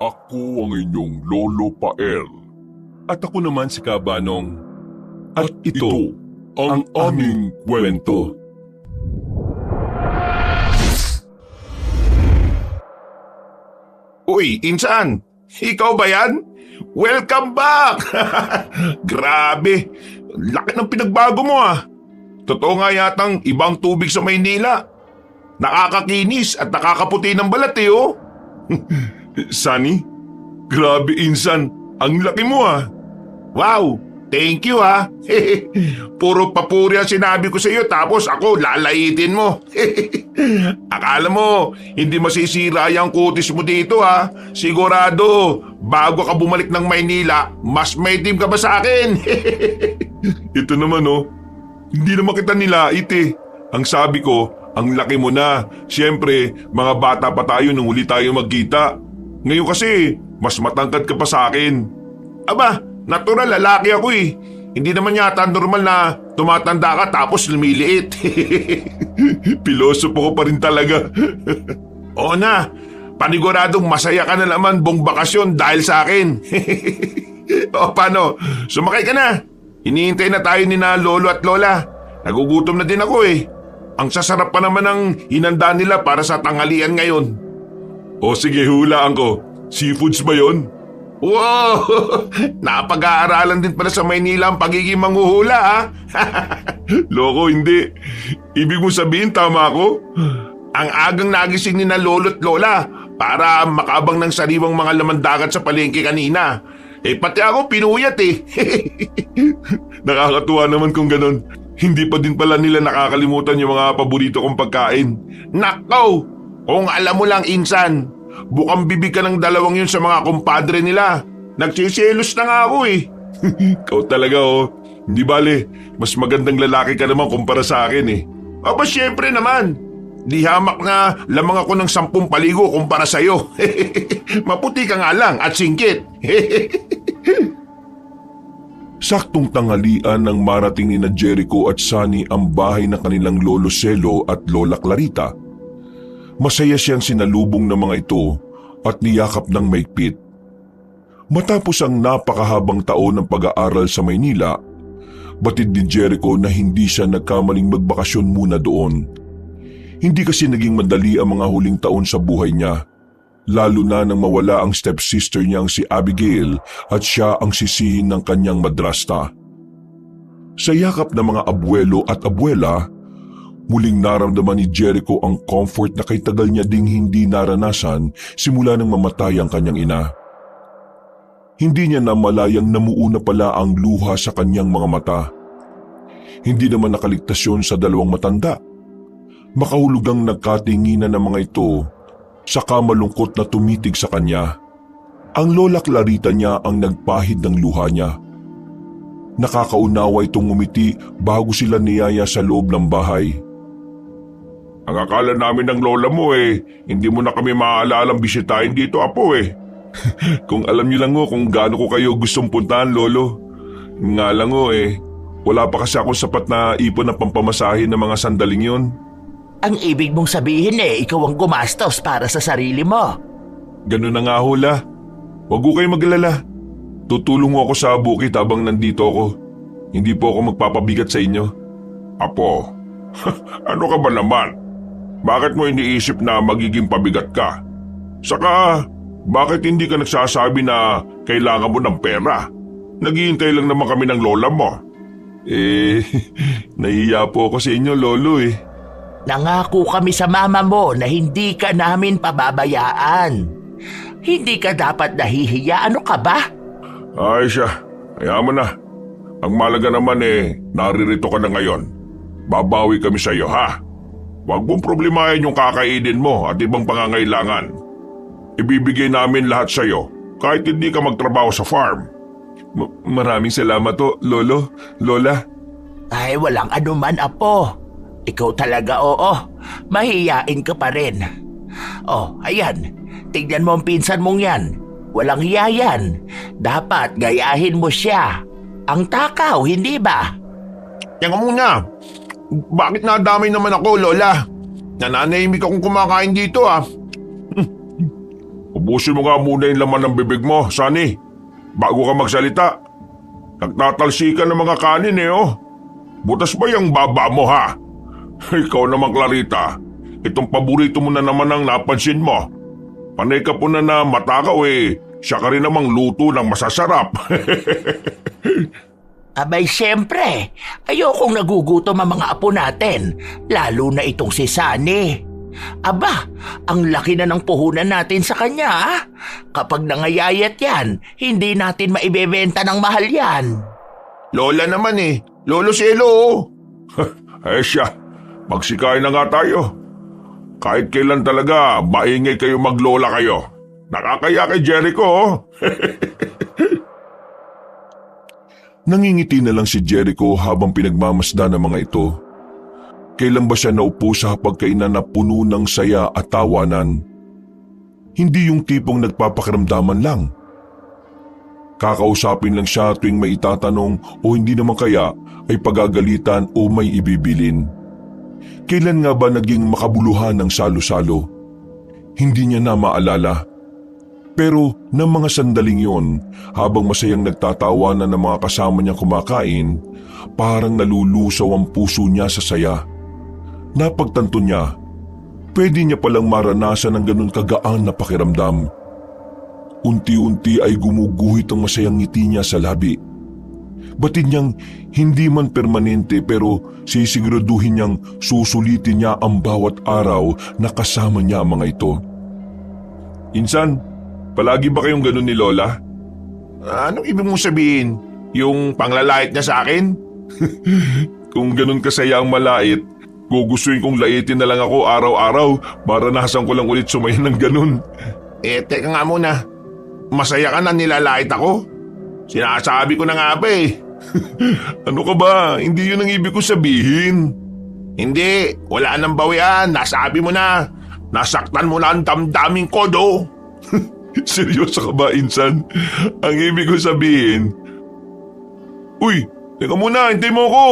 Ako ang inyong Lolo Pael. At ako naman si Kabanong. At ito ang aming kwento. Uy, Insan! Ikaw ba yan? Welcome back! Grabe! Laki ng pinagbago mo ah! Totoo nga yatang ibang tubig sa Maynila. Nakakakinis at nakakaputi ng balat eh oh! Sunny? Grabe, Insan. Ang laki mo ah. Wow! Thank you ha! Puro papuri ang sinabi ko sa iyo tapos ako lalaitin mo. Akala mo, hindi masisira yung kutis mo dito ha? Sigurado, bago ka bumalik ng Maynila, mas may team ka ba sa akin? Ito naman oh. Hindi naman kita nilait eh. Ang sabi ko, ang laki mo na. Siyempre, mga bata pa tayo nung huli tayo magkita. Ngayon kasi, mas matangkad ka pa sa akin. Aba, natural lalaki ako eh. Hindi naman yata normal na tumatanda ka tapos lumiliit. Pilosopo ko pa rin talaga. Oo na, paniguradong masaya ka na naman buong bakasyon dahil sa akin. O paano, sumakay ka na. Hinihintay na tayo ni na lolo at lola. Nagugutom na din ako eh. Ang sasarap pa naman ng hinanda nila para sa tanghalian ngayon. O sige, hulaan ko. Seafoods ba yon? Wow! Napag-aaralan din pala sa Maynila ang pagiging manghuhula ha? Loko, hindi. Ibig mo sabihin tama ako? Ang agang nagising ni na lolo at lola para makabang ng sariwang mga laman dagat sa palengke kanina. Eh pati ako pinuyat eh. Nakakatuwa naman kung ganun. Hindi pa din pala nila nakakalimutan yung mga paborito kong pagkain. Nakaw! Kung alam mo lang Insan, bukang bibig ka ng dalawang yun sa mga kumpadre nila. Nagsiselos na nga ako eh. Ikaw talaga oh. Hindi bale, mas magandang lalaki ka naman kumpara sa akin eh. Aba syempre naman. Di hamak na lamang ako ng 10 paligo kumpara sa'yo. Maputi ka nga lang at singkit. Saktong tanghalian nang marating ni na Jericho at Sunny ang bahay ng kanilang Lolo Celo at Lola Clarita. Masaya siyang sinalubong ng mga ito at niyakap ng maigpit. Matapos ang napakahabang taon ng pag-aaral sa Maynila, batid ni Jericho na hindi siya nagkamaling magbakasyon muna doon. Hindi kasi naging madali ang mga huling taon sa buhay niya, lalo na nang mawala ang stepsister niyang si Abigail at siya ang sisihin ng kanyang madrasta. Sa yakap ng mga abuelo at abuela, muling naramdaman ni Jericho ang comfort na kay tagal niya ding hindi naranasan simula nang mamatay ang kanyang ina. Hindi niya namalayang namuuna pala ang luha sa kanyang mga mata. Hindi naman nakaligtas yun sa dalawang matanda. Makahulugang nagkatinginan ng mga ito, saka malungkot na tumitig sa kanya. Ang Lola Clarita niya ang nagpahid ng luha niya. Nakakaunawa itong ngumiti bago sila niyaya sa loob ng bahay. Ang akala namin ng lola mo eh, hindi mo na kami maalalang bisitahin dito apo eh. Kung alam niyo lang kung gaano ko kayo gustong puntahan, Lolo. Nga lang eh, wala pa kasi akong sapat na ipon na pampamasahin ng mga sandaling yun. Ang ibig mong sabihin ikaw ang gumastos para sa sarili mo. Ganun na nga hula. Huwag ko kayong maglala. Tutulong ako sa bukid habang nandito ako. Hindi po ako magpapabigat sa inyo. Apo, ano ka ba naman? Bakit mo iniisip na magiging pabigat ka? Saka, bakit hindi ka nagsasabi na kailangan mo ng pera? Naghihintay lang naman kami ng lola mo. Nahiya po ako sa inyo, Lolo eh. Nangako kami sa mama mo na hindi ka namin pababayaan. Hindi ka dapat nahihiya. Ano ka ba? Ay siya, kaya mo na. Ang malaga naman naririto ka na ngayon. Babawi kami sa iyo ha. Huwag mong problemahin yung kakainin mo at ibang pangangailangan. Ibibigay namin lahat sa iyo kahit hindi ka magtrabaho sa farm. Maraming salamat to, Lolo, Lola. Ay, walang anuman, Apo. Ikaw talaga, oo. Mahihiyain ka pa rin. Oh, ayan. Tignan mo ang pinsan mong yan. Walang hiya yan. Dapat gayahin mo siya. Ang takaw, hindi ba? Yan ka muna. Bakit nadamay naman ako, Lola? Nananahimik akong kumakain dito ah. Ubusin mo nga muna yung laman ng bibig mo, Sunny. Bago ka magsalita. Nagtatalsikan ng mga kanin oh. Butas ba yung baba mo ha? Ikaw naman Clarita, itong paborito mo na naman ang napansin mo. Panay ka po na matakaw siya ka rin namang luto ng masasarap. Abay siyempre, ayokong nagugutom ang mga apo natin, lalo na itong si Sunny. Aba, ang laki na ng puhunan natin sa kanya ah. Kapag nangayayat yan, hindi natin maibebenta ng mahal yan. Lola naman Lolo Selo. Siya, magsikain na nga tayo. Kahit kailan talaga, maingay kayo maglola kayo. Nakakaya kay Jericho. Nangingiti na lang si Jericho habang pinagmamasdan ng mga ito. Kailan ba siya naupo sa hapagkainan na puno ng saya at tawanan? Hindi yung tipong nagpapakiramdaman lang. Kakausapin lang siya tuwing may itatanong o hindi naman kaya ay pagagalitan o may ibibilin. Kailan nga ba naging makabuluhan ng salo-salo? Hindi niya na maalala. Pero ng mga sandaling yon, habang masayang nagtatawanan ng mga kasama niyang kumakain, parang nalulusaw ang puso niya sa saya. Napagtanto niya, pwede niya palang maranasan ng ganun kagaan na pakiramdam. Unti-unti ay gumuguhit ang masayang ngiti niya sa labi. Batid niyang hindi man permanente pero sisiguraduhin niyang susulitin niya ang bawat araw na kasama niya ang mga ito. Insan, palagi ba kayong ganun ni Lola? Anong ibig mong sabihin? Yung panglalait niya sa akin? Kung ganun kasaya ang malait, gugustuhin kong laitin na lang ako araw-araw. Maranasan ko lang ulit sumayan ng ganun. Teka nga muna. Masaya ka na nilalait ako? Sinasabi ko na nga ba Ano ka ba? Hindi yun ang ibig ko sabihin. Hindi, wala nang bawian. Nasabi mo na. Nasaktan mo na ang damdamin ko do. Seryoso ka ba, Insan? Ang ibig ko sabihin... Uy, teka muna, hintay mo ko.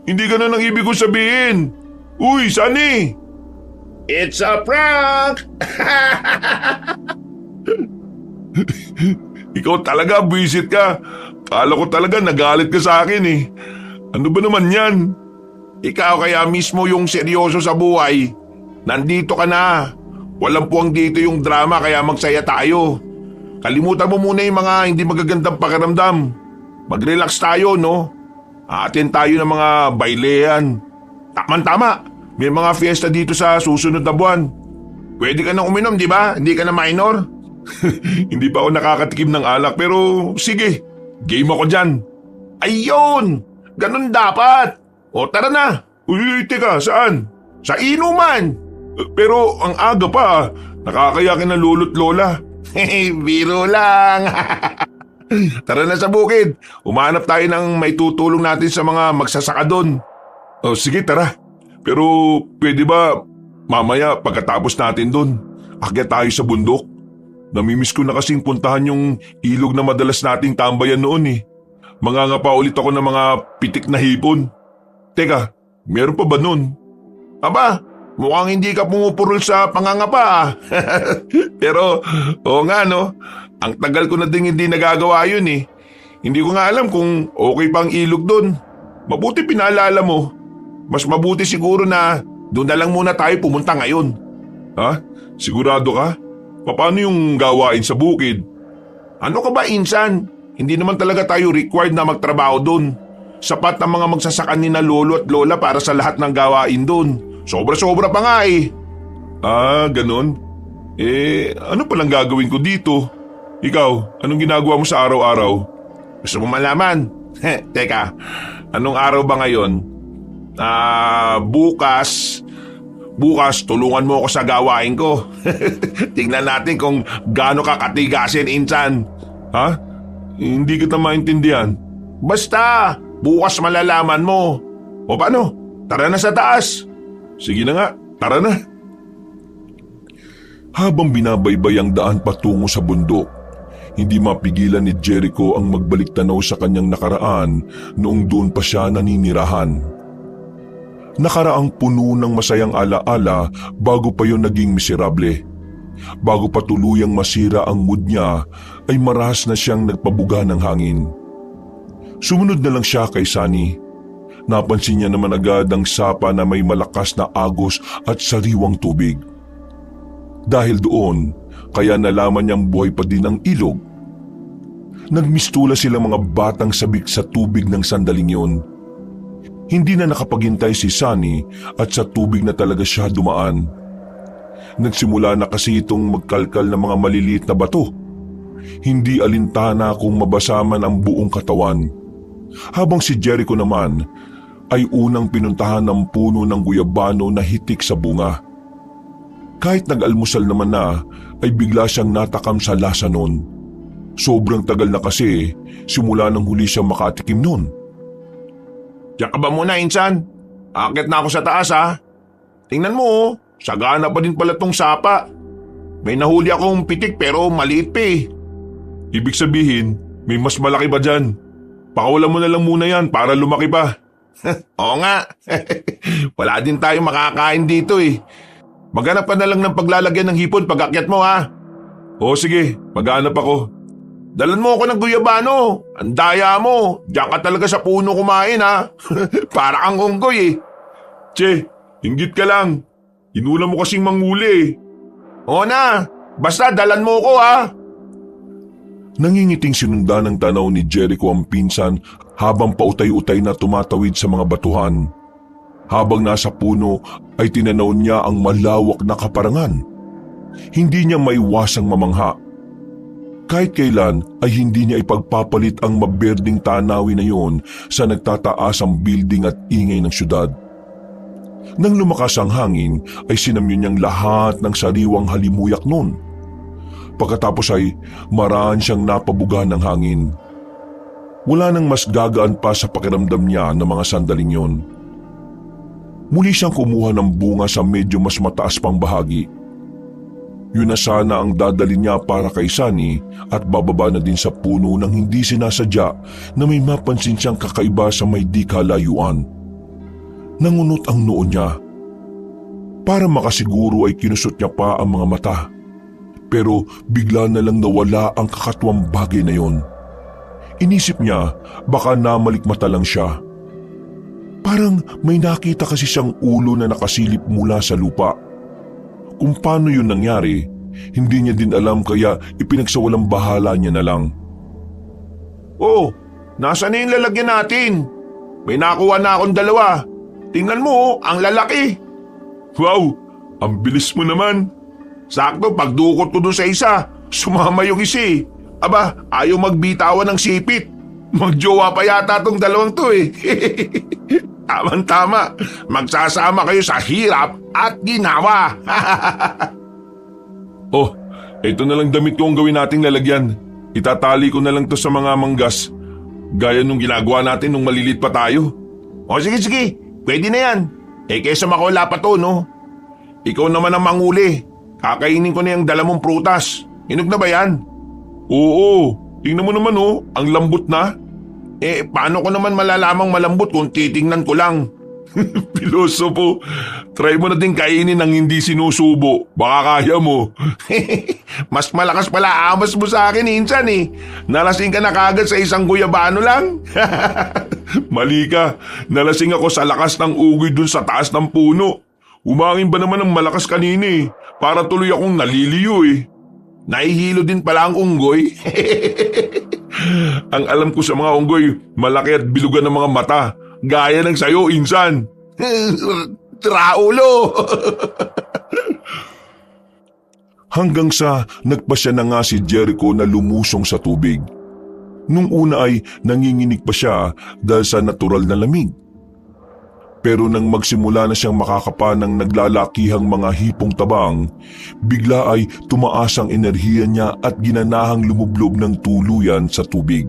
Hindi ganun ang ibig ko sabihin. Uy, Sunny! It's a prank! Ikaw talaga, buwisit ka. Kala ko talaga nagalit ka sa akin Ano ba naman yan? Ikaw kaya mismo yung seryoso sa buhay. Nandito ka na. Walang puwang dito yung drama kaya magsaya tayo. Kalimutan mo muna yung mga hindi magagandang pakiramdam. Mag-relax tayo, no? Atin tayo ng mga bailehan. Tama-tama. May mga fiesta dito sa susunod na buwan. Pwede ka nang uminom, di ba? Hindi ka na minor. Hindi pa ako nakakatikim ng alak pero sige, game ako dyan. Ayun! Ganun dapat. O tara na. Uy, teka, saan? Sa inuman. Pero ang aga pa, nakakayakin ng lolo't lola. Biro lang. Tara na sa bukid. Umanap tayo ng may tutulong natin sa mga magsasaka doon. Sige, tara. Pero pwede ba mamaya pagkatapos natin doon, akyat tayo sa bundok? Namimiss ko na kasing puntahan yung ilog na madalas nating tambayan noon Mangangapa ulit ako ng mga pitik na hipon. Teka, meron pa ba nun? Aba, mukhang hindi ka pumupurol sa pangangapa. Pero, oo nga no, ang tagal ko na din hindi nagagawa yun Hindi ko nga alam kung okay pang ilog doon. Mabuti pinaalala mo. Mas mabuti siguro na doon na lang muna tayo pumunta ngayon. Ha? Sigurado ka? Paano yung gawain sa bukid? Ano ka ba, Insan? Hindi naman talaga tayo required na magtrabaho doon. Sapat ang mga magsasaka ni na lolo at lola para sa lahat ng gawain doon. Sobra-sobra pa nga Ganun? Ano palang gagawin ko dito? Ikaw, anong ginagawa mo sa araw-araw? Gusto mo malaman? Teka, anong araw ba ngayon? Bukas tulungan mo ako sa gawain ko. Tingnan natin kung gaano ka katigasin, Insan. Ha? Hindi kita maintindihan. Basta, bukas malalaman mo. O paano? Tara na sa taas. Sige na nga, tara na. Habang binabaybay ang daan patungo sa bundok, hindi mapigilan ni Jericho ang magbalik tanaw sa kanyang nakaraan noong doon pa siya naninirahan. Nakaraang puno ng masayang alaala bago pa yon naging miserable. Bago pa tuluyang masira ang mood niya ay marahas na siyang nagpabuga ng hangin. Sumunod na lang siya kay Sunny. Napansin niya naman agad ang sapa na may malakas na agos at sariwang tubig. Dahil doon, kaya nalaman niyang buhay pa din ang ilog. Nagmistula silang mga batang sabik sa tubig ng sandaling yun. Hindi na nakapaghintay si Sunny at sa tubig na talaga siya dumaan. Nagsimula na kasi itong magkalkal ng mga maliliit na bato. Hindi alintana kung mabasa man ang buong katawan. Habang si Jericho naman ay unang pinuntahan ng puno ng guyabano na hitik sa bunga. Kahit nag-almusal naman na ay bigla siyang natakam sa lasa nun. Sobrang tagal na kasi simula nang huli siyang makatikim nun. Diyan ka ba muna, Insan? Akit na ako sa taas, ha? Tingnan mo, oh. Sagana pa din pala tong sapa. May nahuli akong pitik pero maliit pa eh. Ibig sabihin, may mas malaki ba dyan? Pakawalan mo na lang muna yan para lumaki pa. Oo nga. Wala din tayo makakain dito eh. Maghanap ka na lang ng paglalagyan ng hipon pag akyat mo, ha? O sige, maghanap ako. Dalan mo ako ng guyabano. Ang daya mo. Diyan ka talaga sa puno kumain, ha? Para kang unggoy eh. Che, inggit ka lang. Inulam mo kasing manguli eh. Oo na. Basta dalan mo ko, ha? Nangingiting sinundan ng tanaw ni Jericho ang pinsan habang pautay-utay na tumatawid sa mga batuhan. Habang nasa puno ay tinanaw niya ang malawak na kaparangan. Hindi niya maiwasang mamangha. Kahit kailan ay hindi niya ipagpapalit ang maberding tanawin na yon sa nagtataasang building at ingay ng syudad. Nang lumakas ang hangin ay sinamyo niyang lahat ng sariwang halimuyak noon. Pagkatapos ay maraan siyang napabuga ng hangin. Wala nang mas gagaan pa sa pakiramdam niya ng mga sandaling yon. Muli siyang kumuha ng bunga sa medyo mas mataas pang bahagi. Yun na sana ang dadalhin niya para kay Sunny at bababa na din sa puno nang hindi sinasadya na may mapansin siyang kakaiba sa may di kalayuan. Nangunot ang noo niya. Para makasiguro ay kinusot niya pa ang mga mata. Pero bigla na lang nawala ang kakatuwang bagay na yon. Inisip niya baka namalikmata lang siya. Parang may nakita kasi siyang ulo na nakasilip mula sa lupa. Kung paano yun nangyari, hindi niya din alam kaya ipinagsawalang bahala niya na lang. Oh, nasa na yung lalagyan natin? May nakuha na akong dalawa. Tingnan mo, ang lalaki. Wow, ang bilis mo naman. Sakto, pagdukot ko doon sa isa, sumama yung isa eh. Aba, ayaw magbitawan ng sipit. Magjowa pa yata tong dalawang to eh. Tama-tama, magsasama kayo sa hirap at ginawa. Oh, ito na lang damit ko ang gawin nating lalagyan. Itatali ko na lang to sa mga manggas. Gaya nung ginagawa natin nung malilit pa tayo. O sige, pwede na yan. Eh kesa makawala pa to, no? Ikaw naman ang manguli. Kakainin ko na yung dala mong prutas. Hinog na ba yan? Oo, tingnan mo naman oh, ang lambot na. Eh, paano ko naman malalamang malambot kung titingnan ko lang? Pilosopo, try mo na din kainin ng hindi sinusubo. Baka kaya mo. Mas malakas pala amas mo sa akin, Insan eh. Nalasing ka na kagad sa isang guyabano lang. Mali ka, nalasing ako sa lakas ng ugoy dun sa taas ng puno. Umangin ba naman ng malakas kanina eh. Para tuloy akong naliliyo eh. Nahihilo din pala ang unggoy. Ang alam ko sa mga unggoy, malaki at bilugan ng mga mata. Gaya ng sayo, Insan. Traulo. Hanggang sa nagpasya na nga si Jericho na lumusong sa tubig. Nung una ay nanginginig pa siya dahil sa natural na lamig. Pero nang magsimula na siyang makakapa ng naglalakihang mga hipong tabang, bigla ay tumaas ang enerhiya niya at ginanahang lumublob ng tuluyan sa tubig.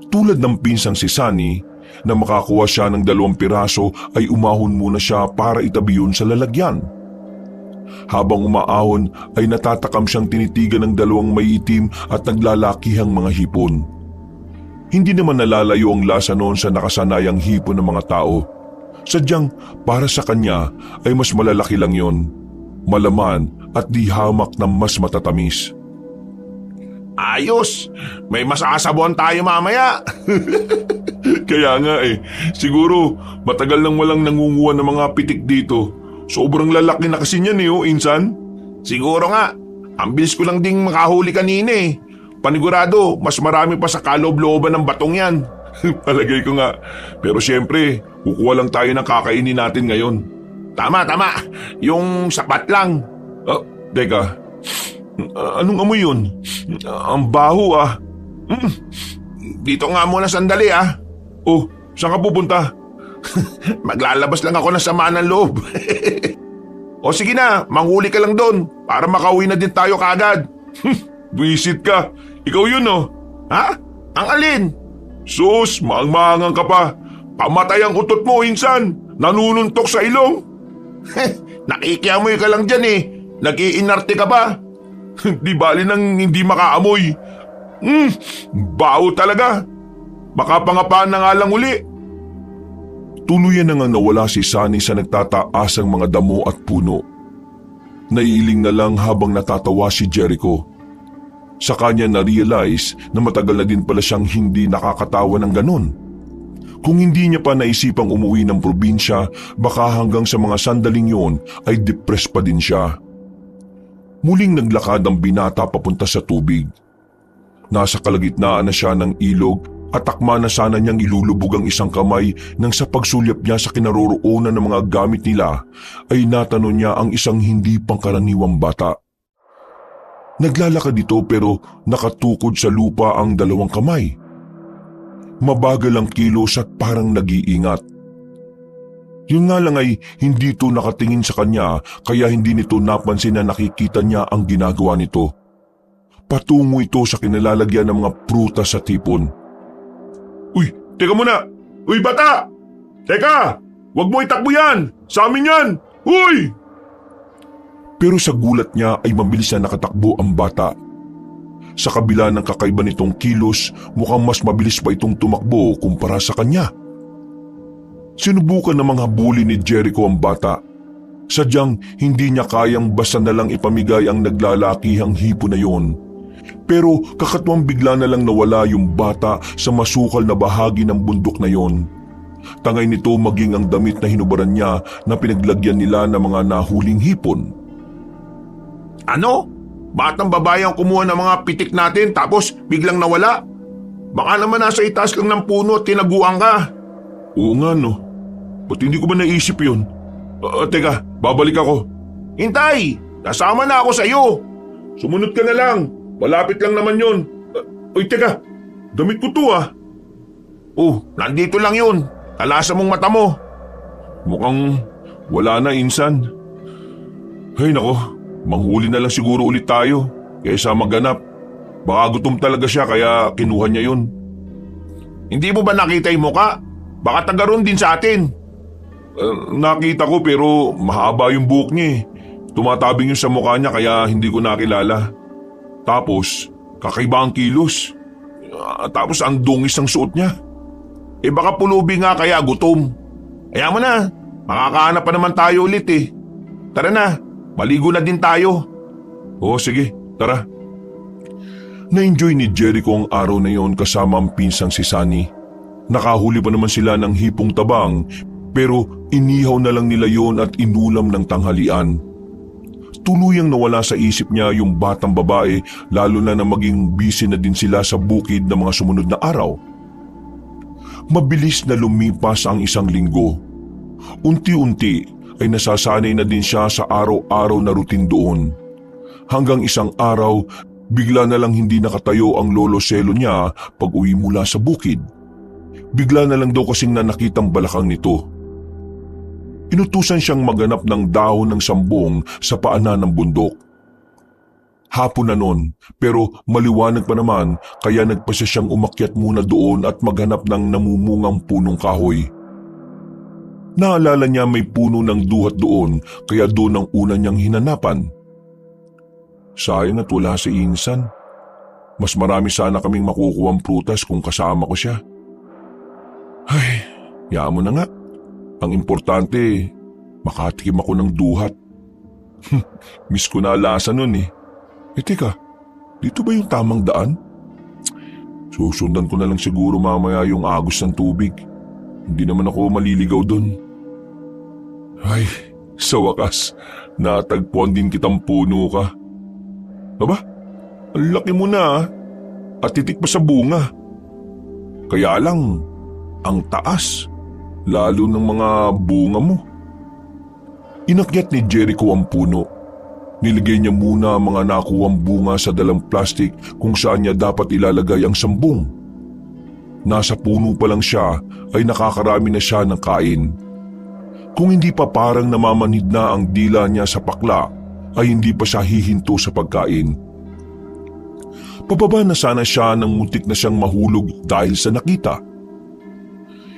Tulad ng pinsang si Sunny, na makakuha siya ng 2 piraso ay umahon muna siya para itabi yun sa lalagyan. Habang umaahon ay natatakam siyang tinitigan ng 2 maiitim at naglalakihang mga hipon. Hindi naman nalalayo ang lasa noon sa nakasanayang hipon ng mga tao. Sadyang para sa kanya ay mas malalaki lang yon. malaman at di hamak na mas matatamis. Ayos! May masasabuan tayo mamaya. Kaya nga siguro matagal nang walang nangunguha ng mga pitik dito. Sobrang lalaki na kasi niyan Insan. Siguro nga, ang bilis ko lang ding makahuli kanina eh. Panigurado, mas marami pa sa kaloob-looban ng batong yan. Palagay ko nga. Pero siyempre, kukuha lang tayo ng kakainin natin ngayon. Tama. Yung sapat lang. Teka, anong amoy yun? Ang baho Dito nga muna sandali ah. Oh, saan ka pupunta? Maglalabas lang ako ng sama ng loob. O sige na, manghuli ka lang doon para makauwi na din tayo kaagad. Buisit ka. Ikaw yun Ha? Ang alin? Sus, maang-maangang ka pa. Pamatay ang utot mo, Insan. Nanununtok sa ilong. Nakikiamoy ka lang dyan eh. Nag-iinarte ka ba? Di bali nang hindi makaamoy. Baho talaga. Baka pangapaan na nga lang uli. Tuluyan na nga nawala si Sunny sa nagtataasang mga damo at puno. Naiiling na lang habang natatawa si Jericho. Sa kanya na-realize na matagal na din pala siyang hindi nakakatawa ng ganon. Kung hindi niya pa naisipang umuwi ng probinsya, baka hanggang sa mga sandaling yon ay depressed pa din siya. Muling naglakad ang binata papunta sa tubig. Nasa kalagitnaan na siya ng ilog at takma na sana niyang ilulubog ang isang kamay nang sa pagsulyap niya sa kinaroroonan ng mga gamit nila ay natanong niya ang isang hindi pangkaraniwang bata. Naglalakad ito pero nakatukod sa lupa ang dalawang kamay. Mabagal ang kilos at parang nag-iingat. Yun nga lang ay hindi ito nakatingin sa kanya kaya hindi nito napansin na nakikita niya ang ginagawa nito. Patungo ito sa kinalalagyan ng mga prutas sa tipon. Uy, teka muna. Uy, bata! Teka! Huwag mo itakbo yan! Sa amin yan! Uy! Pero sa gulat niya ay mabilis na nakatakbo ang bata. Sa kabila ng kakaiba nitong kilos, mukhang mas mabilis pa itong tumakbo kumpara sa kanya. Sinubukan ng mga habulin ni Jericho ang bata. Sadyang hindi niya kayang basta na lang ipamigay ang naglalakihang hipo na yon. Pero kakatwang bigla na lang nawala yung bata sa masukal na bahagi ng bundok na yon. Tangay nito maging ang damit na hinubaran niya na pinaglagyan nila ng mga nahuling hipon. Ano? Batang babae ang kumuha ng mga pitik natin tapos biglang nawala? Baka naman nasa itaas lang ng puno at tinaguan ka. Oo nga Ba't hindi ko ba naisip yun? Teka, babalik ako. Hintay! Nasama na ako sa iyo. Sumunod ka na lang. Malapit lang naman yun. Uy, teka. Damit ko to Oh, nandito lang yun. Talasa mong mata mo. Mukhang wala na, Insan. Ay nako, manghuli na lang siguro ulit tayo kaysa maghanap. Baka gutom talaga siya kaya kinuha niya yun. Hindi mo ba nakita yung muka? Baka taga ron din sa atin. Nakita ko pero mahaba yung buhok niya Tumatabing yun sa mukha niya kaya hindi ko nakilala. Tapos, kakaiba ang kilos. Tapos ang dungis ng suot niya. Baka pulubi nga kaya gutom. Kaya mo na, makakahanap pa naman tayo ulit Tara na, maligo na din tayo. Oo, sige, tara. Na-enjoy ni Jericho ang araw na yon kasama ang pinsang si Sunny. Nakahuli pa naman sila ng hipong tabang pero inihaw na lang nila yon at inulam ng tanghalian. Tuluyang nawala sa isip niya yung batang babae lalo na maging busy na din sila sa bukid ng mga sumunod na araw. Mabilis na lumipas ang isang linggo. Unti-unti ay nasasanay na din siya sa araw-araw na routine doon. Hanggang isang araw, bigla na lang hindi nakatayo ang lolo Selo niya pag uwi mula sa bukid. Bigla na lang daw kasing nanakitang balakang nito. Inutusan siyang maghanap ng dahon ng sambong sa paanan ng bundok. Hapon na nun, pero maliwanag pa naman kaya nagpasya siyang umakyat muna doon at maghanap ng namumungang punong kahoy. Naalala niya may puno ng duhat doon kaya doon ang una niyang hinanapan. Sayang at wala si Insan. Mas marami sana kaming makukuhang prutas kung kasama ko siya. Ay, yaan mo na nga. Ang importante, makatikim ako ng duhat. Miss ko na lasa nun eh. Teka, dito ba yung tamang daan? Susundan ko na lang siguro mamaya yung agos ng tubig. Hindi naman ako maliligaw dun. Ay, sa wakas, natagpuan din kitang puno ka. Aba, ang laki mo na ah. At titik pa sa bunga. Kaya lang, ang taas, lalo ng mga bunga mo. Inakyat ni Jericho ang puno. Niligay niya muna ang mga nakuwang bunga sa dalang plastik kung saan niya dapat ilalagay ang sambong. Nasa puno pa lang siya ay nakakarami na siya ng kain. Kung hindi pa parang namamanhid na ang dila niya sa pakla, ay hindi pa siya hihinto sa pagkain. Pababa na sana siya nang muntik na siyang mahulog dahil sa nakita.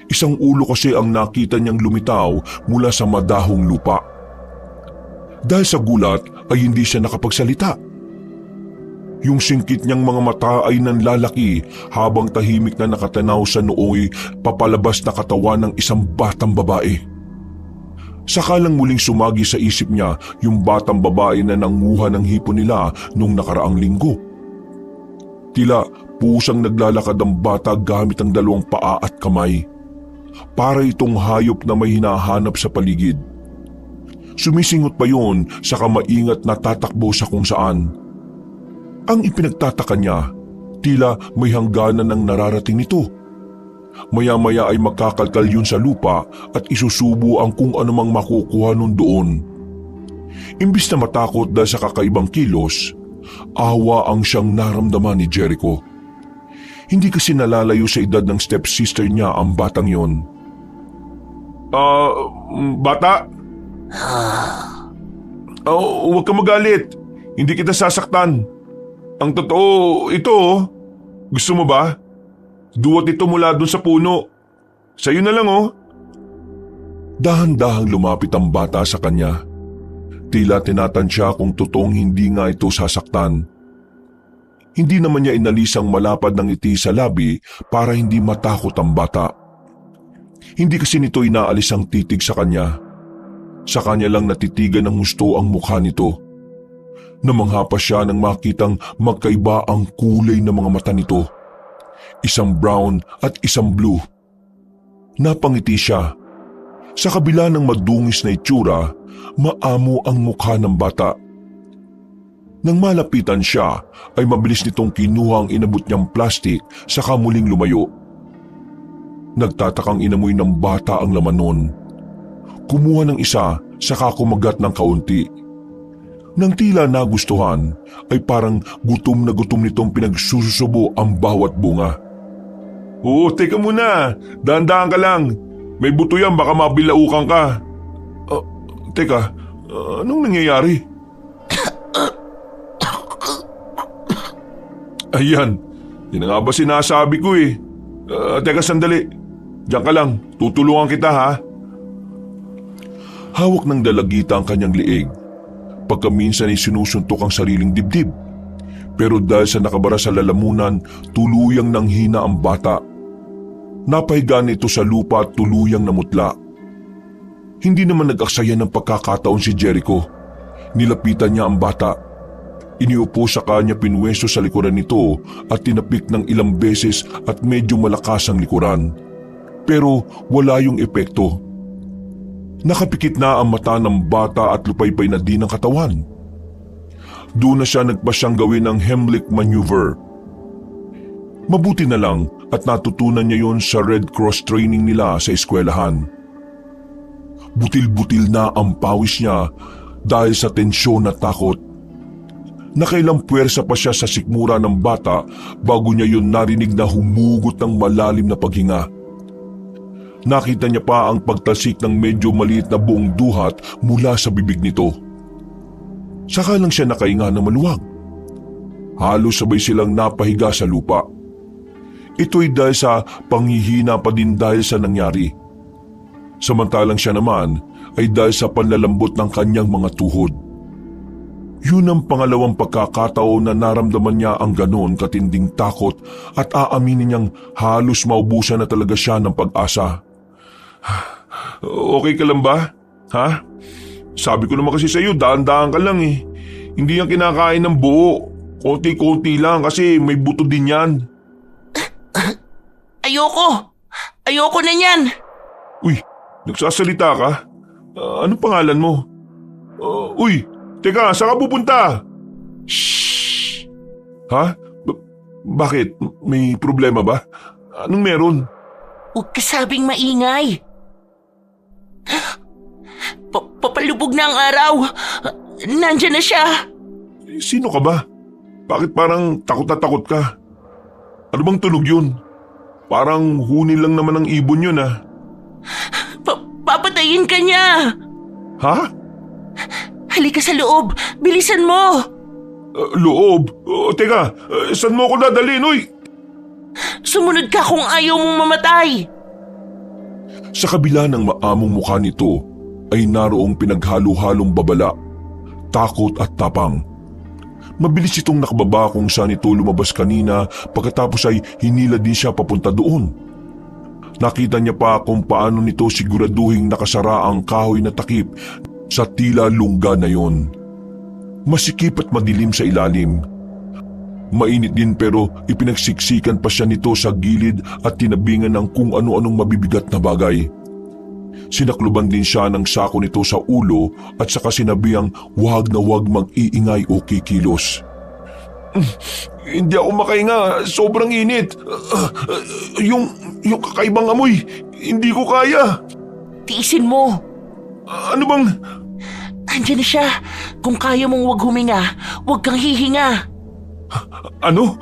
Isang ulo kasi ang nakita niyang lumitaw mula sa madahong lupa. Dahil sa gulat ay hindi siya nakapagsalita. Yung singkit niyang mga mata ay nanlalaki habang tahimik na nakatanaw sa nooy papalabas na katawan ng isang batang babae. Saka lang muling sumagi sa isip niya yung batang babae na nanguha ng hipon nila nung nakaraang linggo. Tila pusang naglalakad ang bata gamit ang dalawang paa at kamay. Para itong hayop na may hinahanap sa paligid. Sumisingot pa yon saka maingat na tatakbo sa kung saan. Ang ipinagtataka niya, tila may hangganan ng nararating nito. Maya-maya ay magkakalkal yun sa lupa at isusubo ang kung anumang makukuha nun doon. Imbis na matakot dahil sa kakaibang kilos, awa ang siyang naramdaman ni Jericho. Hindi kasi nalalayo sa edad ng stepsister niya ang batang yon. Bata? Huwag ka magalit. Hindi kita sasaktan. Ang totoo, ito oh. Gusto mo ba? Duwat ito mula dun sa puno. Sa'yo na lang oh. Dahan-dahang lumapit ang bata sa kanya. Tila tinatansya kung totoong hindi nga ito sasaktan. Hindi naman niya inalis ang malapad ng ngiti sa labi para hindi matakot ang bata. Hindi kasi nito inaalis ang titig sa kanya. Sa kanya lang natitigan ng gusto ang mukha nito. Namangha pa siya nang makitang magkaiba ang kulay ng mga mata nito. Isang brown at isang blue. Napangiti siya. Sa kabila ng madungis na itsura, maamo ang mukha ng bata. Nang malapitan siya, ay mabilis nitong kinuha ang inabot niyang plastik saka muling lumayo. Nagtatakang inamoy ng bata ang laman nun. Kumuha ng isa saka kumagat ng kaunti. Nang tila nagustuhan, ay parang gutom na gutom nitong pinagsusubo ang bawat bunga. Oo, teka muna. Dahan-dahan ka lang. May buto yan, baka mabilaukan ka. Teka, anong nangyayari? Ayan, yun na nga ba sinasabi ko eh. Teka sandali, diyan ka lang, tutulungan kita ha. Hawak ng dalagita ang kanyang liig. Pagkaminsan ay sinusuntok ang sariling dibdib. Pero dahil sa nakabara sa lalamunan, tuluyang nanghina ang bata. Napahiga nito sa lupa at tuluyang namutla. Hindi naman nag-aksaya ng pagkakataon si Jericho. Nilapitan niya ang bata. Iniupo sa kanya pinwesto sa likuran nito at tinapik ng ilang beses at medyo malakas ang likuran. Pero wala yung epekto. Nakapikit na ang mata ng bata at lupaypay na din ang katawan. Doon na siya nagpasyang gawin ang Heimlich maneuver. Mabuti na lang at natutunan niya yon sa Red Cross training nila sa eskwelahan. Butil-butil na ang pawis niya dahil sa tensyon at takot. Nakailang puwersa pa siya sa sikmura ng bata bago niya yon narinig na humugot ng malalim na paghinga. Nakita niya pa ang pagtasik ng medyo maliit na buong duhat mula sa bibig nito. Saka lang siya nakahinga ng maluwag. Halos sabay silang napahiga sa lupa. Ito'y dahil sa panghihina pa din dahil sa nangyari. Samantalang siya naman ay dahil sa panlalambot ng kanyang mga tuhod. Yun ang pangalawang pagkakataon na naramdaman niya ang ganon katinding takot at aaminin niyang halos maubusan na talaga siya ng pag-asa. Okay ka lang ba? Ha? Sabi ko naman kasi sa'yo, daan-daan ka lang eh. Hindi yan kinakain ng buo. Konti-konti lang kasi may buto din yan. Ayoko! Ayoko na yan! Uy, nagsasalita ka? Anong pangalan mo? Uy, teka, saan ka pupunta? Shh! Ha? Bakit? May problema ba? Anong meron? Huwag ka sabing maingay! Papalubog na ang araw! Nandyan na siya! Sino ka ba? Bakit parang takot na takot ka? Ano bang tunog yun? Parang huni lang naman ng ibon yun ah. Papatayin ka niya! Ha? Halika sa loob! Bilisan mo! Loob? Teka, saan mo ako dadalhin, uy? Sumunod ka kung ayaw mong mamatay! Sa kabila ng maamong mukha nito ay naroong pinaghalo-halong babala, takot at tapang. Mabilis itong nakababa kung saan ito lumabas kanina pagkatapos ay hinila din siya papunta doon. Nakita niya pa kung paano nito siguraduhing nakasara ang kahoy na takip sa tila lungga na yon. Masikip at madilim sa ilalim. Mainit din pero ipinagsiksikan pa siya nito sa gilid at tinabingan ng kung ano-anong mabibigat na bagay. Sinakluban din siya ng sako nito sa ulo at saka sinabihang wag na wag mag-iingay o kikilos. Hindi ako makahinga, sobrang init. Yung kakaibang amoy, hindi ko kaya. Tiisin mo! Ano bang... Andiyan na siya! Kung kaya mong wag huminga, wag kang hihinga! Ano?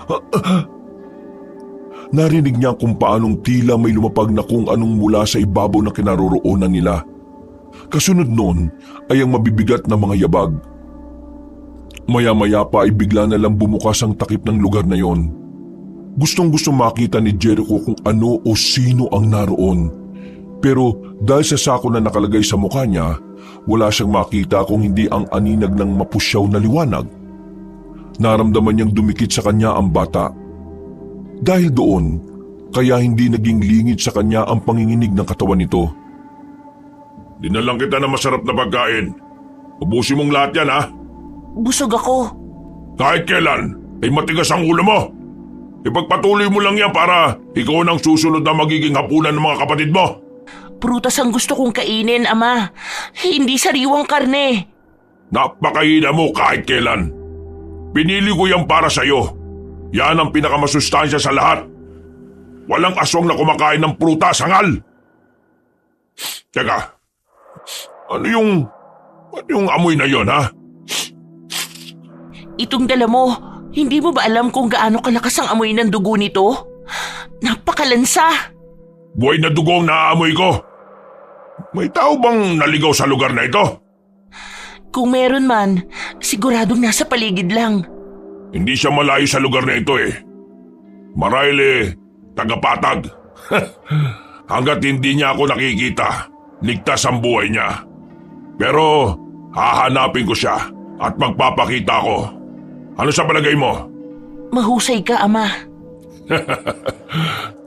Narinig niya kung paanong tila may lumapag na kung anong mula sa ibabaw na kinaroroonan nila. Kasunod noon ay ang mabibigat na mga yabag. Maya-maya pa ay bigla na lang bumukas ang takip ng lugar na yon. Gustong-gusto makita ni Jericho kung ano o sino ang naroon. Pero dahil sa sako na nakalagay sa mukha niya, wala siyang makita kung hindi ang aninag ng mapusyaw na liwanag. Naramdaman niyang dumikit sa kanya ang bata. Dahil doon, kaya hindi naging lingid sa kanya ang panginginig ng katawan nito. Dinalang kita ng masarap na pagkain. Ubusin mong lahat yan ha. Busog ako! Kahit kailan, ay matigas ang ulo mo. Ipagpatuloy mo lang yan para ikaw ang susunod na magiging hapunan ng mga kapatid mo. Prutas ang gusto kong kainin, Ama. Hindi sariwang karne. Napakahina mo kahit kailan. Pinili ko yan para sa'yo. Yan ang pinakamasustansya sa lahat. Walang aswang na kumakain ng prutas, hangal. Teka, ano yung amoy na yon ha? Itong dala mo, hindi mo ba alam kung gaano kalakas ang amoy ng dugo nito? Napakalansa! Buhay na dugo ang naaamoy ko. May tao bang naligaw sa lugar na ito? Kung meron man, siguradong nasa paligid lang. Hindi siya malayo sa lugar na ito eh. Marahil tagapatag. Hanggat hindi niya ako nakikita, ligtas ang buhay niya. Pero hahanapin ko siya at magpapakita ko. Ano sa palagay mo? Mahusay ka, Ama.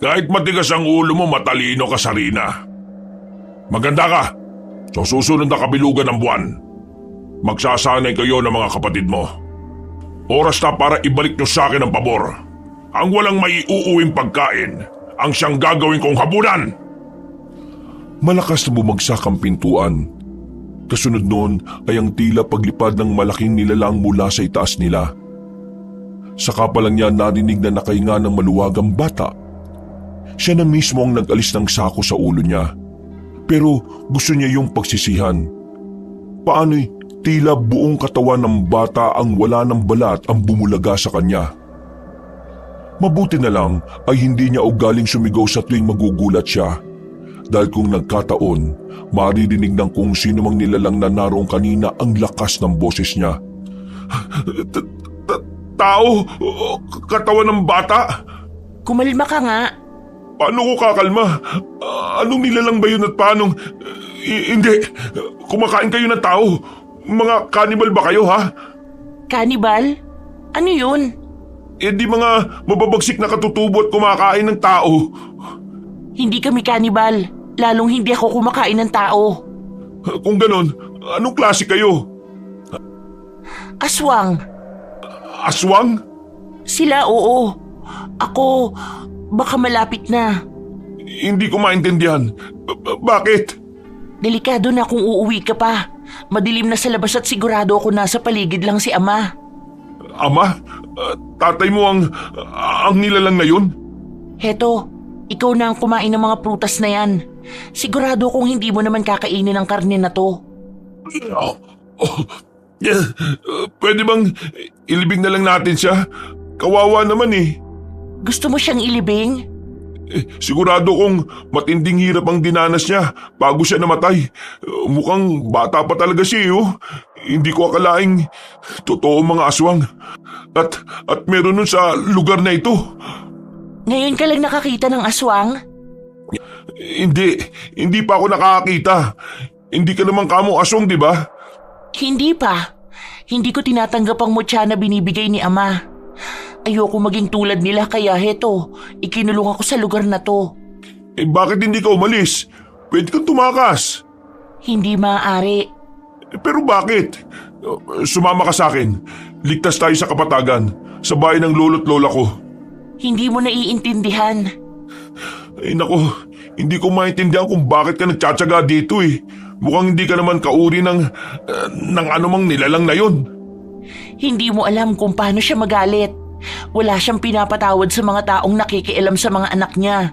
Kahit matigas ang ulo mo, matalino ka sa Rina. Maganda ka. Sa susunod na kabilugan ng buwan, magsasanay kayo ng mga kapatid mo. Oras na para ibalik nyo sa akin ang pabor. Ang walang maiuuwing pagkain, ang siyang gagawin kong habunan. Malakas na bumagsak ang pintuan. Kasunod noon ay ang tila paglipad ng malaking nilalang mula sa itaas nila. Saka pa lang niya narinig na nakahinga ng maluwagang bata. Siya na mismo ang nag-alis ng sako sa ulo niya. Pero gusto niya yung pagsisihan. Paano'y tila buong katawan ng bata ang wala ng balat ang bumulaga sa kanya. Mabuti na lang ay hindi niya ugaling sumigaw sa tuwing magugulat siya. Dahil kung nagkataon, maririnig ng kung sino mang nilalang na naroong kanina ang lakas ng boses niya. Tao? Katawan ng bata? Kumalma ka nga. Paano ko kakalma? Anong nilalang ba yun at paanong... Hindi, kumakain kayo ng tao. Mga cannibal ba kayo ha? Cannibal? Ano yun? Di mga mababagsik na katutubo at kumakain ng tao. Hindi kami cannibal. Lalong hindi ako kumakain ng tao. Kung ganon, Anong klase kayo? Aswang. Aswang? Sila, oo. Ako, baka malapit na. Hindi ko maintindihan. Bakit? Delikado na kung uuwi ka pa. Madilim na sa labas at sigurado ako nasa paligid lang si Ama. Ama? Tatay mo ang nilalang na yun? Heto, ikaw na ang kumain ng mga prutas na yan. Sigurado kung hindi mo naman kakainin ang karne na to. Pwede bang ilibing na lang natin siya? Kawawa naman eh. Gusto mo siyang ilibing? Sigurado kong matinding hirap ang dinanas niya bago siya namatay. Mukhang bata pa talaga siya oh. Hindi ko akalaing totoo mga aswang. At meron nun sa lugar na ito. Ngayon ka lang nakakita ng aswang? Hindi pa ako nakakakita. Hindi ka naman kamo aswang, di ba? Hindi pa. Hindi ko tinatanggap ang mutya na binibigay ni Ama. Ayoko maging tulad nila kaya heto, ikinulong ako sa lugar na to. Bakit hindi ka umalis? Pwede kang tumakas. Hindi maaari. Pero bakit? Sumama ka sa akin. Ligtas tayo sa kapatagan, sa bahay ng lolo't lola ko. Hindi mo naiintindihan. Ay nako, hindi ko maintindihan kung bakit ka nagtsatsaga dito eh. Mukhang hindi ka naman kauri ng anumang nilalang na yon. Hindi mo alam kung paano siya magalit. Wala siyang pinapatawad sa mga taong nakikialam sa mga anak niya.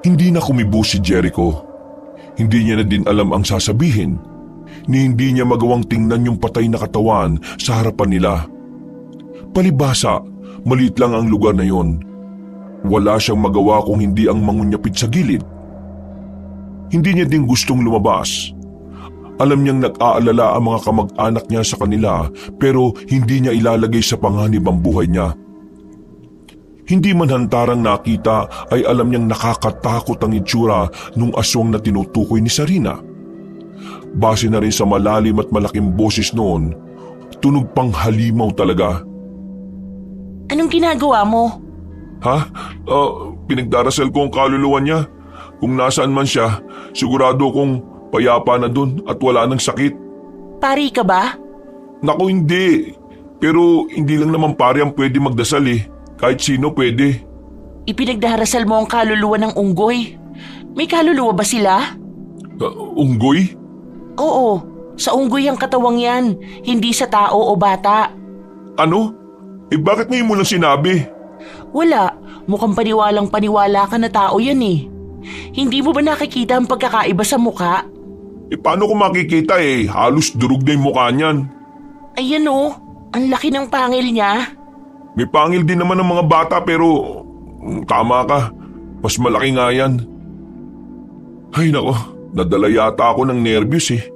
Hindi na kumibo si Jericho. Hindi niya na din alam ang sasabihin, ni hindi niya magawang tingnan yung patay na katawan sa harapan nila. Palibhasa, maliit lang ang lugar na yon. Wala siyang magawa kung hindi ang mangunyapit sa gilid. Hindi niya din gustong lumabas. Alam niyang nag-aalala ang mga kamag-anak niya sa kanila pero hindi niya ilalagay sa panganib ang buhay niya. Hindi man hantarang nakita ay alam niyang nakakatakot ang itsura nung aswang na tinutukoy ni Sarina. Base na rin sa malalim at malaking boses noon, tunog pang halimaw talaga. Anong ginagawa mo? Ha? Pinagdarasal ko ang kaluluwa niya. Kung nasaan man siya, sigurado kong payapa na dun at wala nang sakit. Pari ka ba? Naku hindi. Pero hindi lang naman pare ang pwede magdasal eh. Kahit sino pwede. Ipinagdarasal mo ang kaluluwa ng unggoy. May kaluluwa ba sila? Unggoy? Oo, sa unggoy ang katawang yan, hindi sa tao o bata. Ano? Bakit ngayon mo lang sinabi? Wala, mukhang paniwalang-paniwala ka na tao yan eh. Hindi mo ba nakikita ang pagkakaiba sa mukha? Paano ko makikita eh? Halos durog na yung mukha niyan. Ayan oh, ang laki ng pangil niya. May pangil din naman ng mga bata pero tama ka. Mas malaki nga yan. Ay nako, nadala yata ako ng nervyos eh.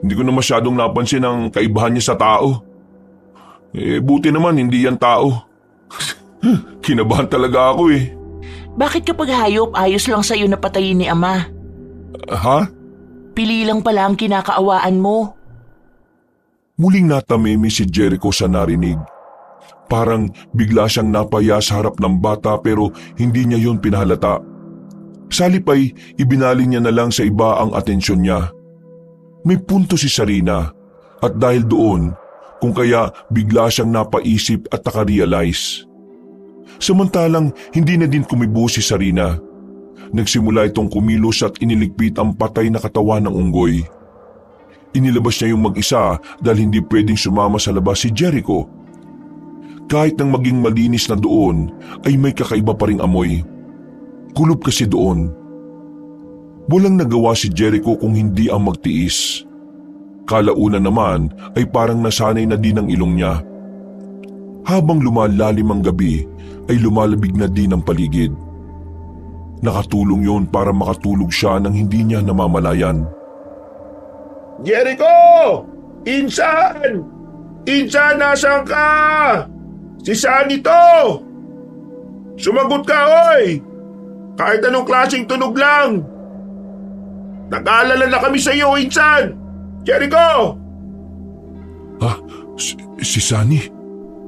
Hindi ko na masyadong napansin ang kaibahan niya sa tao. Buti naman hindi yan tao. Kinabahan talaga ako eh. Bakit kapag hayop ayos lang sa'yo na patayin ni Ama? Ha? Pili lang pala ang kinakaawaan mo. Muling natamimi si Jericho sa narinig. Parang bigla siyang napaya sa harap ng bata pero hindi niya yon pinahalata. Salip ay ibinaling niya na lang sa iba ang atensyon niya. May punto si Sarina at dahil doon, kung kaya bigla siyang napaisip at nakarealize. Samantalang hindi na din kumibo si Sarina. Nagsimula itong kumilos at iniligpit ang patay na katawan ng unggoy. Inilabas niya yung mag-isa dahil hindi pwedeng sumama sa labas si Jericho. Kahit nang maging malinis na doon ay may kakaiba pa ring amoy. Kulob kasi doon. Walang nagawa si Jericho kung hindi ang magtiis. Kalauna naman ay parang nasanay na din ang ilong niya. Habang lumalalim ang gabi ay lumalabig na din ang paligid. Nakatulong yon para makatulog siya nang hindi niya namamalayan. Jericho! Insan! Insan, nasaan ka? Si Sunny to! Sumagot ka, oy! Kahit anong klaseng tunog lang! Nag-aalala na kami sa iyo, Insan! Jericho! Si Sunny?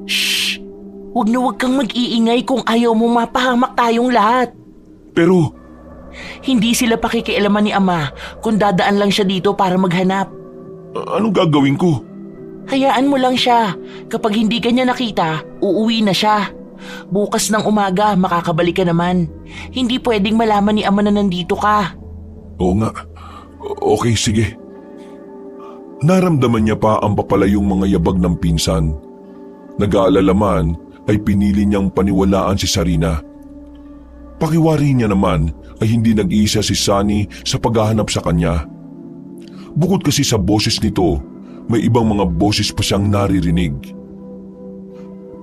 Shh! Huwag na huwag kang mag-iingay kung ayaw mo mapahamak tayong lahat. Pero Hindi sila pakikialaman ni Ama kung dadaan lang siya dito para maghanap. Anong gagawin ko? Hayaan mo lang siya. Kapag hindi ka niya nakita, uuwi na siya. Bukas ng umaga, makakabalik ka naman. Hindi pwedeng malaman ni ama na nandito ka. Oo nga. Okay, sige. Naramdaman niya pa ang papalayong mga yabag ng pinsan. Nag-aalala man ay pinili niyang paniwalaan si Sarina. Pakiwari niya naman ay hindi nag-iisa si Sunny sa paghahanap sa kanya. Bukod kasi sa boses nito, may ibang mga boses pa siyang naririnig.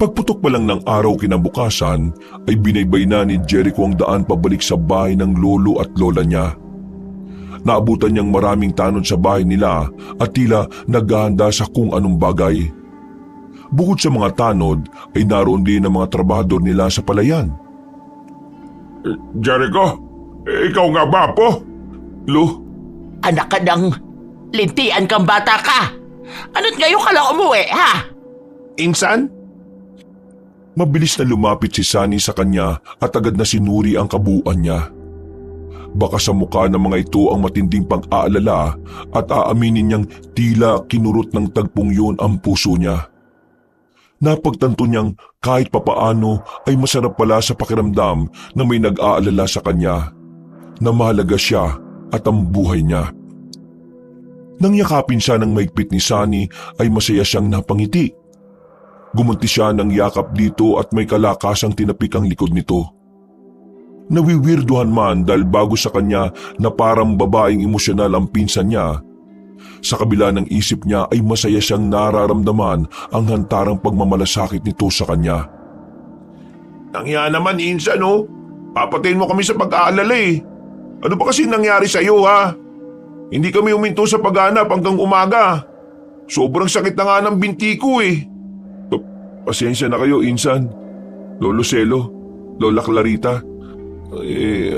Pagputok pa lang ng araw kinabukasan ay binaybay na ni Jericho ang daan pabalik sa bahay ng lolo at lola niya. Naabutan niyang maraming tanod sa bahay nila at tila naghahanda sa kung anong bagay. Bukod sa mga tanod ay naroon din ang mga trabahador nila sa palayan. Jericho, ikaw nga ba po? Lo, Anak ka ng lintian kang bata ka. Ano't ngayon ka lang umuwi, ha? Insan? Mabilis na lumapit si Sunny sa kanya at agad na sinuri ang kabuuan niya. Baka sa mukha ng mga ito ang matinding pag-aalala at aaminin niyang tila kinurot ng tagpong yun ang puso niya. Napagtanto niyang kahit papaano ay masarap pala sa pakiramdam na may nag-aalala sa kanya, na mahalaga siya at ang buhay niya. Nang yakapin siya ng maigpit ni Sunny ay masaya siyang napangiti. Gumunti siya ng yakap dito at may kalakasang tinapik ang likod nito. Nawiwirduhan man dahil bago sa kanya na parang babaeng emosyonal ang pinsan niya, sa kabila ng isip niya ay masaya siyang nararamdaman ang hantarang pagmamalasakit nito sa kanya. Nangya naman, Insan, oh. Papatayin mo kami sa pag-aalala eh. Ano ba kasi nangyari sa'yo, ha? Hindi kami huminto sa paghanap hanggang umaga. Sobrang sakit na nga ng binti ko eh. Pasensya na kayo, Insan. Lolo Celo, Lola Clarita.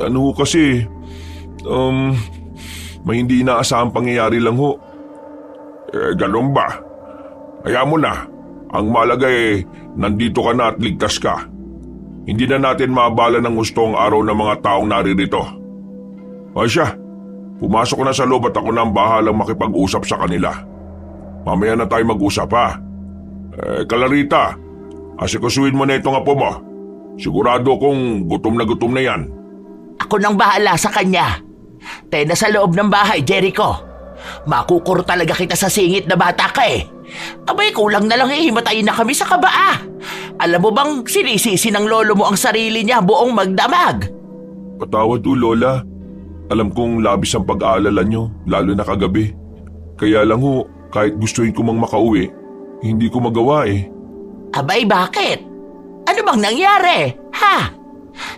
Ano kasi, may hindi inaasahang pangyayari lang ho. Ganun ba? Kaya mo na. Ang mahalaga nandito ka na at ligtas ka. Hindi na natin maabala ng gusto ang araw ng mga taong naririto. O siya, pumasok na sa loob at ako na ang bahalang makipag-usap sa kanila. Mamaya na tayo mag-usap, ha? Clarita, asikasuhin mo na itong apo mo. Sigurado kong gutom na yan. Ako nang bahala sa kanya. Tayo na sa loob ng bahay, Jericho. Makukur talaga kita sa singit na bata ka eh. Abay, kulang na lang himatayin na kami sa kabaa. Alam mo bang sinisisi ng lolo mo ang sarili niya buong magdamag? Patawad o Lola. Alam kong labis ang pag-aalala nyo, lalo na kagabi. Kaya lang ho, kahit gustuin ko mang makauwi, hindi ko magawa eh. Abay, bakit? Ano bang nangyari? Ha?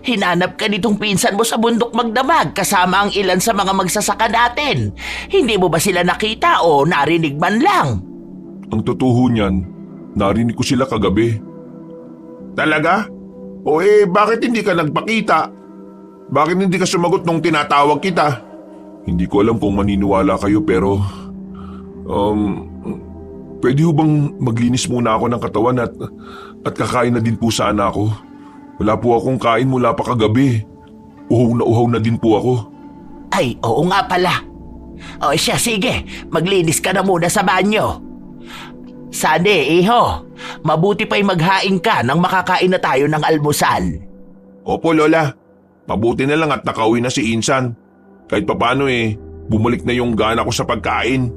Hinanap ka nitong pinsan mo sa bundok magdamag kasama ang ilan sa mga magsasaka natin. Hindi mo ba sila nakita o narinig man lang? Ang totoo niyan, narinig ko sila kagabi. Talaga? O bakit hindi ka nagpakita? Bakit hindi ka sumagot nung tinatawag kita? Hindi ko alam kung maniniwala kayo pero... pwede ho bang maglinis muna ako ng katawan at kakain na din po sana ako? Wala po akong kain mula pa kagabi. Uhaw na din po ako. Ay, oo nga pala. O siya, sige. Maglinis ka na muna sa banyo. Sane, iho. Mabuti pa'y maghain ka nang makakain na tayo ng almusal. Opo, Lola. Mabuti na lang at nakauwi na si Insan. Kahit papano bumalik na yung gana ko sa pagkain.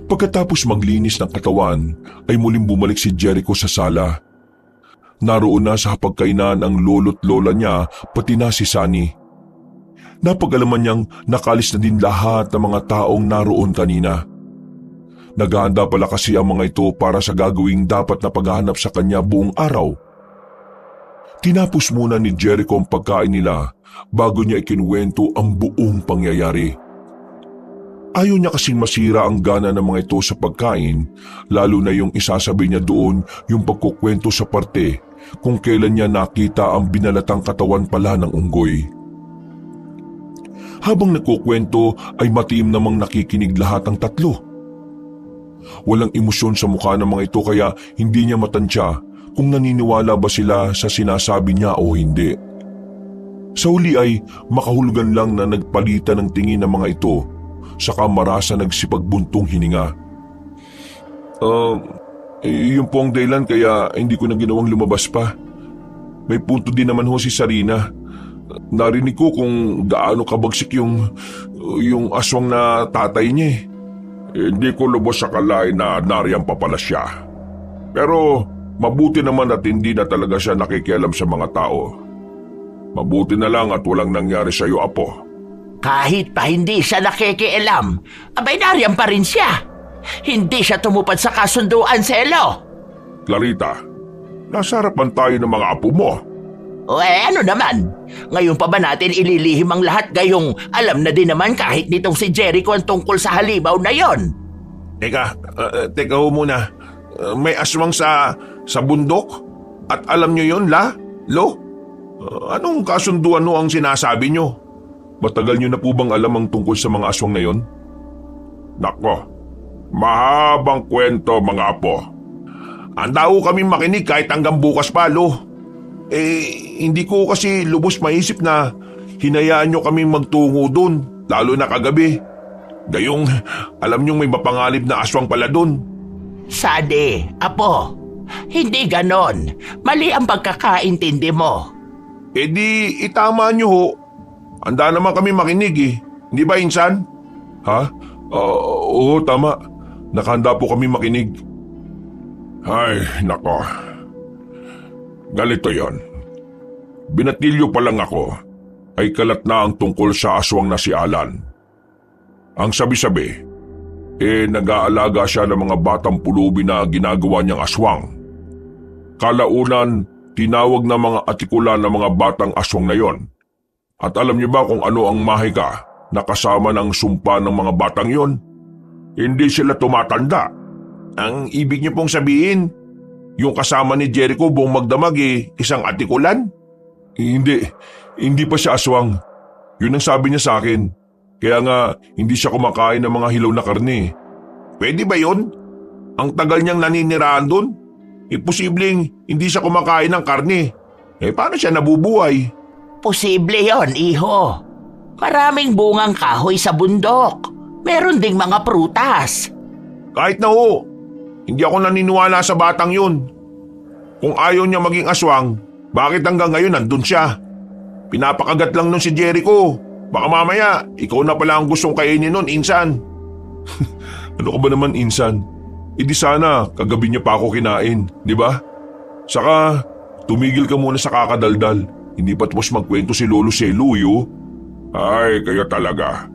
Pagkatapos maglinis ng katawan, ay muling bumalik si Jericho sa sala. Naroon na sa hapagkainan ang lolo't lola niya pati na si Sunny. Napag-alaman niyang nakalis na din lahat ng mga taong naroon kanina. Naghahanda pala kasi ang mga ito para sa gagawing dapat na paghahanap sa kanya buong araw. Tinapos muna ni Jericho ang pagkain nila bago niya ikinuwento ang buong pangyayari. Ayaw niya kasing masira ang gana ng mga ito sa pagkain, lalo na yung isasabi niya doon yung pagkukwento sa parte kung kailan niya nakita ang binalatang katawan pala ng unggoy. Habang nagkukwento ay matiim namang nakikinig lahat ang tatlo. Walang emosyon sa mukha ng mga ito kaya hindi niya matansya kung naniniwala ba sila sa sinasabi niya o hindi. Sa huli ay makahulugan lang na nagpalitan ng tingin ng mga ito saka marasa nagsipagbuntong hininga. Yun po ang dahilan kaya hindi ko na ginawang lumabas pa. May punto din naman ho si Sarina. Narinig ko kung gaano kabagsik yung aswang na tatay niya eh. Hindi ko lubos akalain na nariyan pa pala siya. Pero mabuti naman at hindi na talaga siya nakikialam sa mga tao. Mabuti na lang at walang nangyari sa iyo, Apo. Kahit pa hindi siya nakikialam, abay nariyan pa rin siya. Hindi siya tumupad sa kasunduan, Selo. Clarita, nasa harapan tayo ng mga apo mo. O ano naman? Ngayon pa ba natin ililihim ang lahat gayong alam na din naman kahit nitong si Jericho ang tungkol sa halimaw na yon? Teka ho muna. May aswang sa bundok? At alam nyo yun, Lo? Anong kasunduan no ang sinasabi nyo? Matagal niyo na po bang alam ang tungkol sa mga aswang na yon? Nako, mahabang kwento mga apo. Handa ho kami makinig kahit hanggang bukas pa, Lo. Hindi ko kasi lubos maisip na hinayaan nyo kaming magtungo dun, lalo na kagabi. Gayong alam nyong may mapangalib na aswang pala dun. Sade, Apo, hindi ganon. Mali ang pagkakaintindi mo. Di itama nyo ho. Handa naman kami makinig eh. Hindi ba, Insan? Ha? Oo, tama. Nakahanda po kami makinig. Ay, nako. Ganito yon. Binatilyo pa lang ako ay kalat na ang tungkol sa aswang na si Alan. Ang sabi-sabi, nag-aalaga siya ng mga batang pulubi na ginagawa niyang aswang. Kalaunan, tinawag na mga atikulan ng mga batang aswang na yon. At alam niyo ba kung ano ang mahika na kasama ng sumpa ng mga batang yon? Hindi sila tumatanda. Ang ibig niyo pong sabihin, yung kasama ni Jericho buong magdamag isang atikulan? Hindi pa siya aswang. Yun ang sabi niya sa akin. Kaya nga, hindi siya kumakain ng mga hilaw na karne. Pwede ba yun? Ang tagal niyang naninirahan doon? Posibleng hindi siya kumakain ng karne. Paano siya nabubuhay? Posible yon, iho. Maraming bungang kahoy sa bundok. Meron ding mga prutas. Kahit na ho, hindi ako naniniwala sa batang yun. Kung ayaw niya maging aswang, bakit hanggang ngayon nandun siya? Pinapakagat lang nun si Jericho. Baka mamaya, ikaw na pala ang gustong kainin nun, Insan. Ano ka ba naman, Insan? Di sana, kagabi niya pa ako kinain, di ba? Saka, tumigil ka muna sa kakadaldal. Hindi pa tapos magkwento si Lolo Seluyo. Ay, kayo talaga.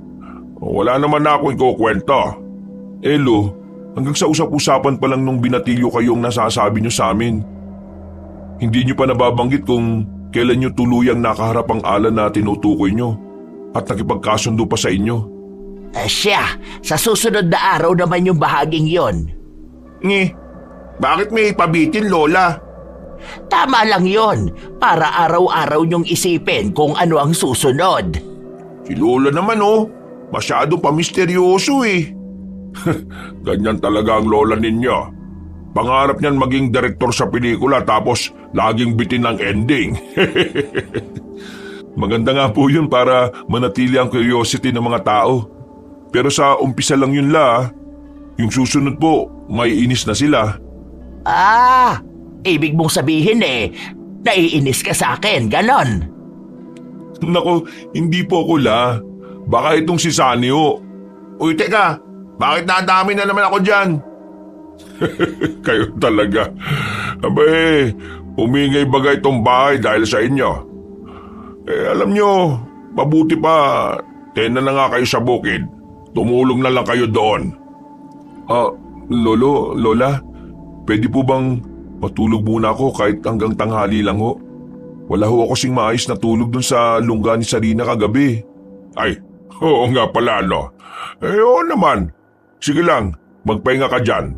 Wala naman na akong ikukwento. Lo, hanggang sa usap-usapan pa lang nung binatilyo kayong nasasabi niyo sa amin. Hindi niyo pa nababanggit kung kailan niyo tuluyang nakaharap ang Alan na tinutukoy niyo at nakipagkasundo pa sa inyo. Siya, sa susunod na araw naman yung bahaging yon. Bakit may pabitin, Lola? Tama lang yon, para araw-araw niyong isipin kung ano ang susunod. Si Lola naman masyado pa misteryoso eh. Ganyan talaga ang lola ninyo. Pangarap niyan maging direktor sa pelikula tapos laging bitin ang ending. Maganda nga po yun para manatili ang curiosity ng mga tao. Pero sa umpisa lang yun yung susunod po, may inis na sila. Ibig mong sabihin naiinis ka sa akin, ganon. Nako, hindi po ako Baka itong si Sanio. Uy, teka, bakit nadami na naman ako dyan? Kayo talaga. Abay, umingay bagay itong bahay dahil sa inyo. Alam nyo, mabuti pa, tena na nga kayo sa bukid. Tumulong na lang kayo doon. Lola, pwede po bang matulog muna ako kahit hanggang tanghali lang ho? Wala ho ako sing maayos na tulog dun sa lungga ni Sarina kagabi. Ay, oo nga pala oo naman. Sige lang, magpahinga ka dyan.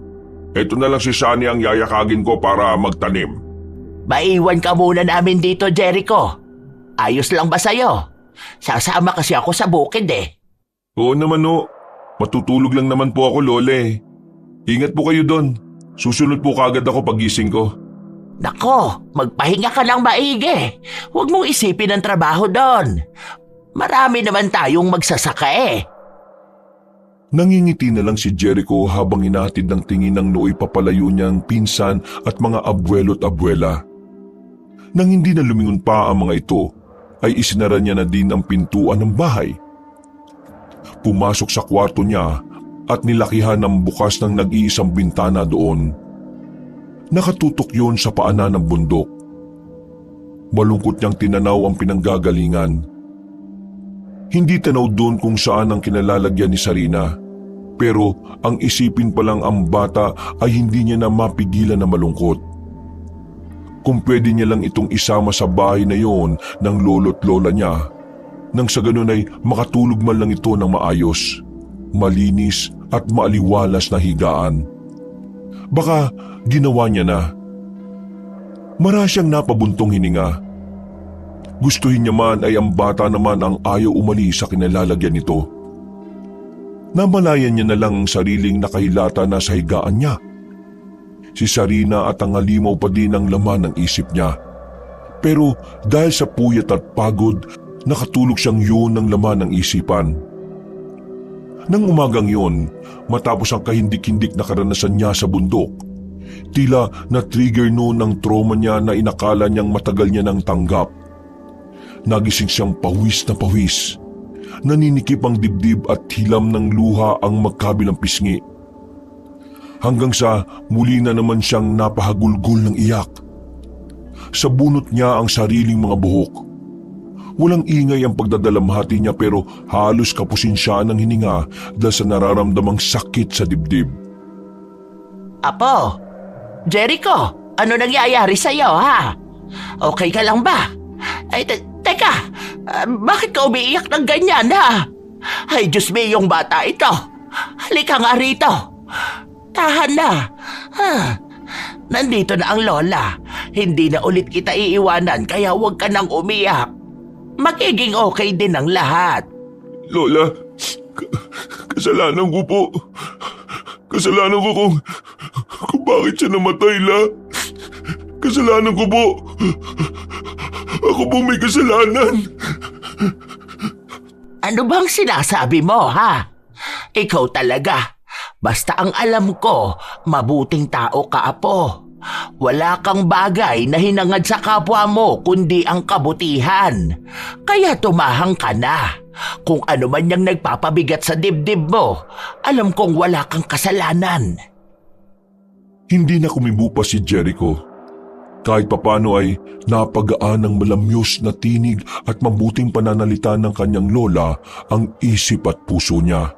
Ito na lang si Sunny ang yayakagin ko para magtanim. Maiwan ka muna namin dito, Jericho. Ayos lang ba sa'yo? Sasama kasi ako sa bukid Oo naman ho. Matutulog lang naman po ako, Lola Ingat po kayo doon. Susunod po kagad ako pagising ko. Nako, magpahinga ka lang maigi. Huwag mong isipin ang trabaho doon. Marami naman tayong magsasaka Nangingiti na lang si Jericho habang inahatid ng tingin ng nooy papalayo niyang pinsan at mga abuelo't abuela. Nang hindi na lumingon pa ang mga ito, ay isinara niya na din ang pintuan ng bahay. Pumasok sa kwarto niya at nilakihan ng bukas ng nag-iisang bintana doon. Nakatutok yun sa paanan ng bundok. Malungkot niyang tinanaw ang pinanggagalingan. Hindi tanaw doon kung saan ang kinalalagyan ni Sarina, pero ang isipin pa lang ang bata ay hindi niya na mapigilan na malungkot. Kung pwede niya lang itong isama sa bahay na yon ng lolo't lola niya, nang sa ganun ay makatulog man lang ito ng maayos, malinis at maaliwalas na higaan. Baka ginawa niya na. Mara siyang napabuntong hininga. Gustuhin niya man ay ang bata naman ang ayaw umalis sa kinalalagyan nito. Namalayan niya na lang ang sariling nakahilata na sa higaan niya. Si Sarina at ang halimaw pa din ang laman ng isip niya. Pero dahil sa puyat at pagod, nakatulog siyang yun ng laman ng isipan. Nang umagang yun, matapos ang kahindik-hindik na karanasan niya sa bundok, tila na-trigger noon ang trauma niya na inakala niyang matagal niya nang tanggap. Nagising siyang pawis na pawis. Naninikip ang dibdib at hilam ng luha ang magkabilang pisngi. Hanggang sa muli na naman siyang napahagulgol ng iyak. Sa bunot niya ang sariling mga buhok. Walang ingay ang pagdadalamhati niya pero halos kapusin siya ng hininga dahil sa nararamdamang sakit sa dibdib. Apo, Jericho, ano nangyayari sa'yo ha? Okay ka lang ba? Ay, teka, bakit ka umiiyak ng ganyan ha? Ay, Diyos me, yung bata ito. Halika nga rito. Tahan na. Nandito na ang lola. Hindi na ulit kita iiwanan kaya huwag ka nang umiyak. Magiging okay din ang lahat. Lola, kasalanan ko po. Kasalanan ko kung bakit siya namatay, La. Kasalanan ko po. Ako po may kasalanan. Ano bang sinasabi mo, ha? Ikaw talaga. Basta ang alam ko, mabuting tao ka, Apo. Wala kang bagay na hinangad sa kapwa mo kundi ang kabutihan. Kaya tumahang ka na. Kung ano man yung nagpapabigat sa dibdib mo, alam kong wala kang kasalanan. Hindi na kumibo pa si Jericho. Kahit papano ay napagaan ng malamyos na tinig at mabuting pananalita ng kanyang lola ang isip at puso niya.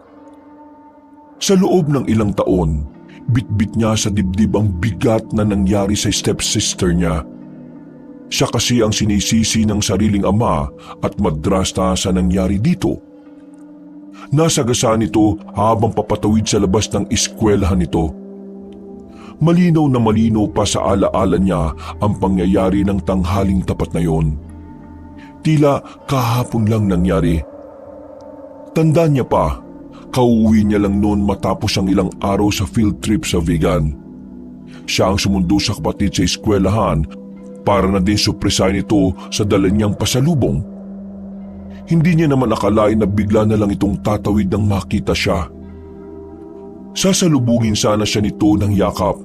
Sa loob ng ilang taon, bitbit niya sa dibdib ang bigat na nangyari sa stepsister niya. Siya kasi ang sinisisi ng sariling ama at madrasta sa nangyari dito. Nasagasaan ito habang papatawid sa labas ng eskwelahan nito. Malinaw na malinaw pa sa alaala niya ang pangyayari ng tanghaling tapat na yon. Tila kahapon lang nangyari. Tanda niya pa, kauwi niya lang noon matapos ang ilang araw sa field trip sa Vigan. Siya ang sumundo sa kapatid sa eskwelahan para na din supresahin ito sa dala niyang pasalubong. Hindi niya naman akalain na bigla na lang itong tatawid nang makita siya. Sasalubungin sana siya nito ng yakap,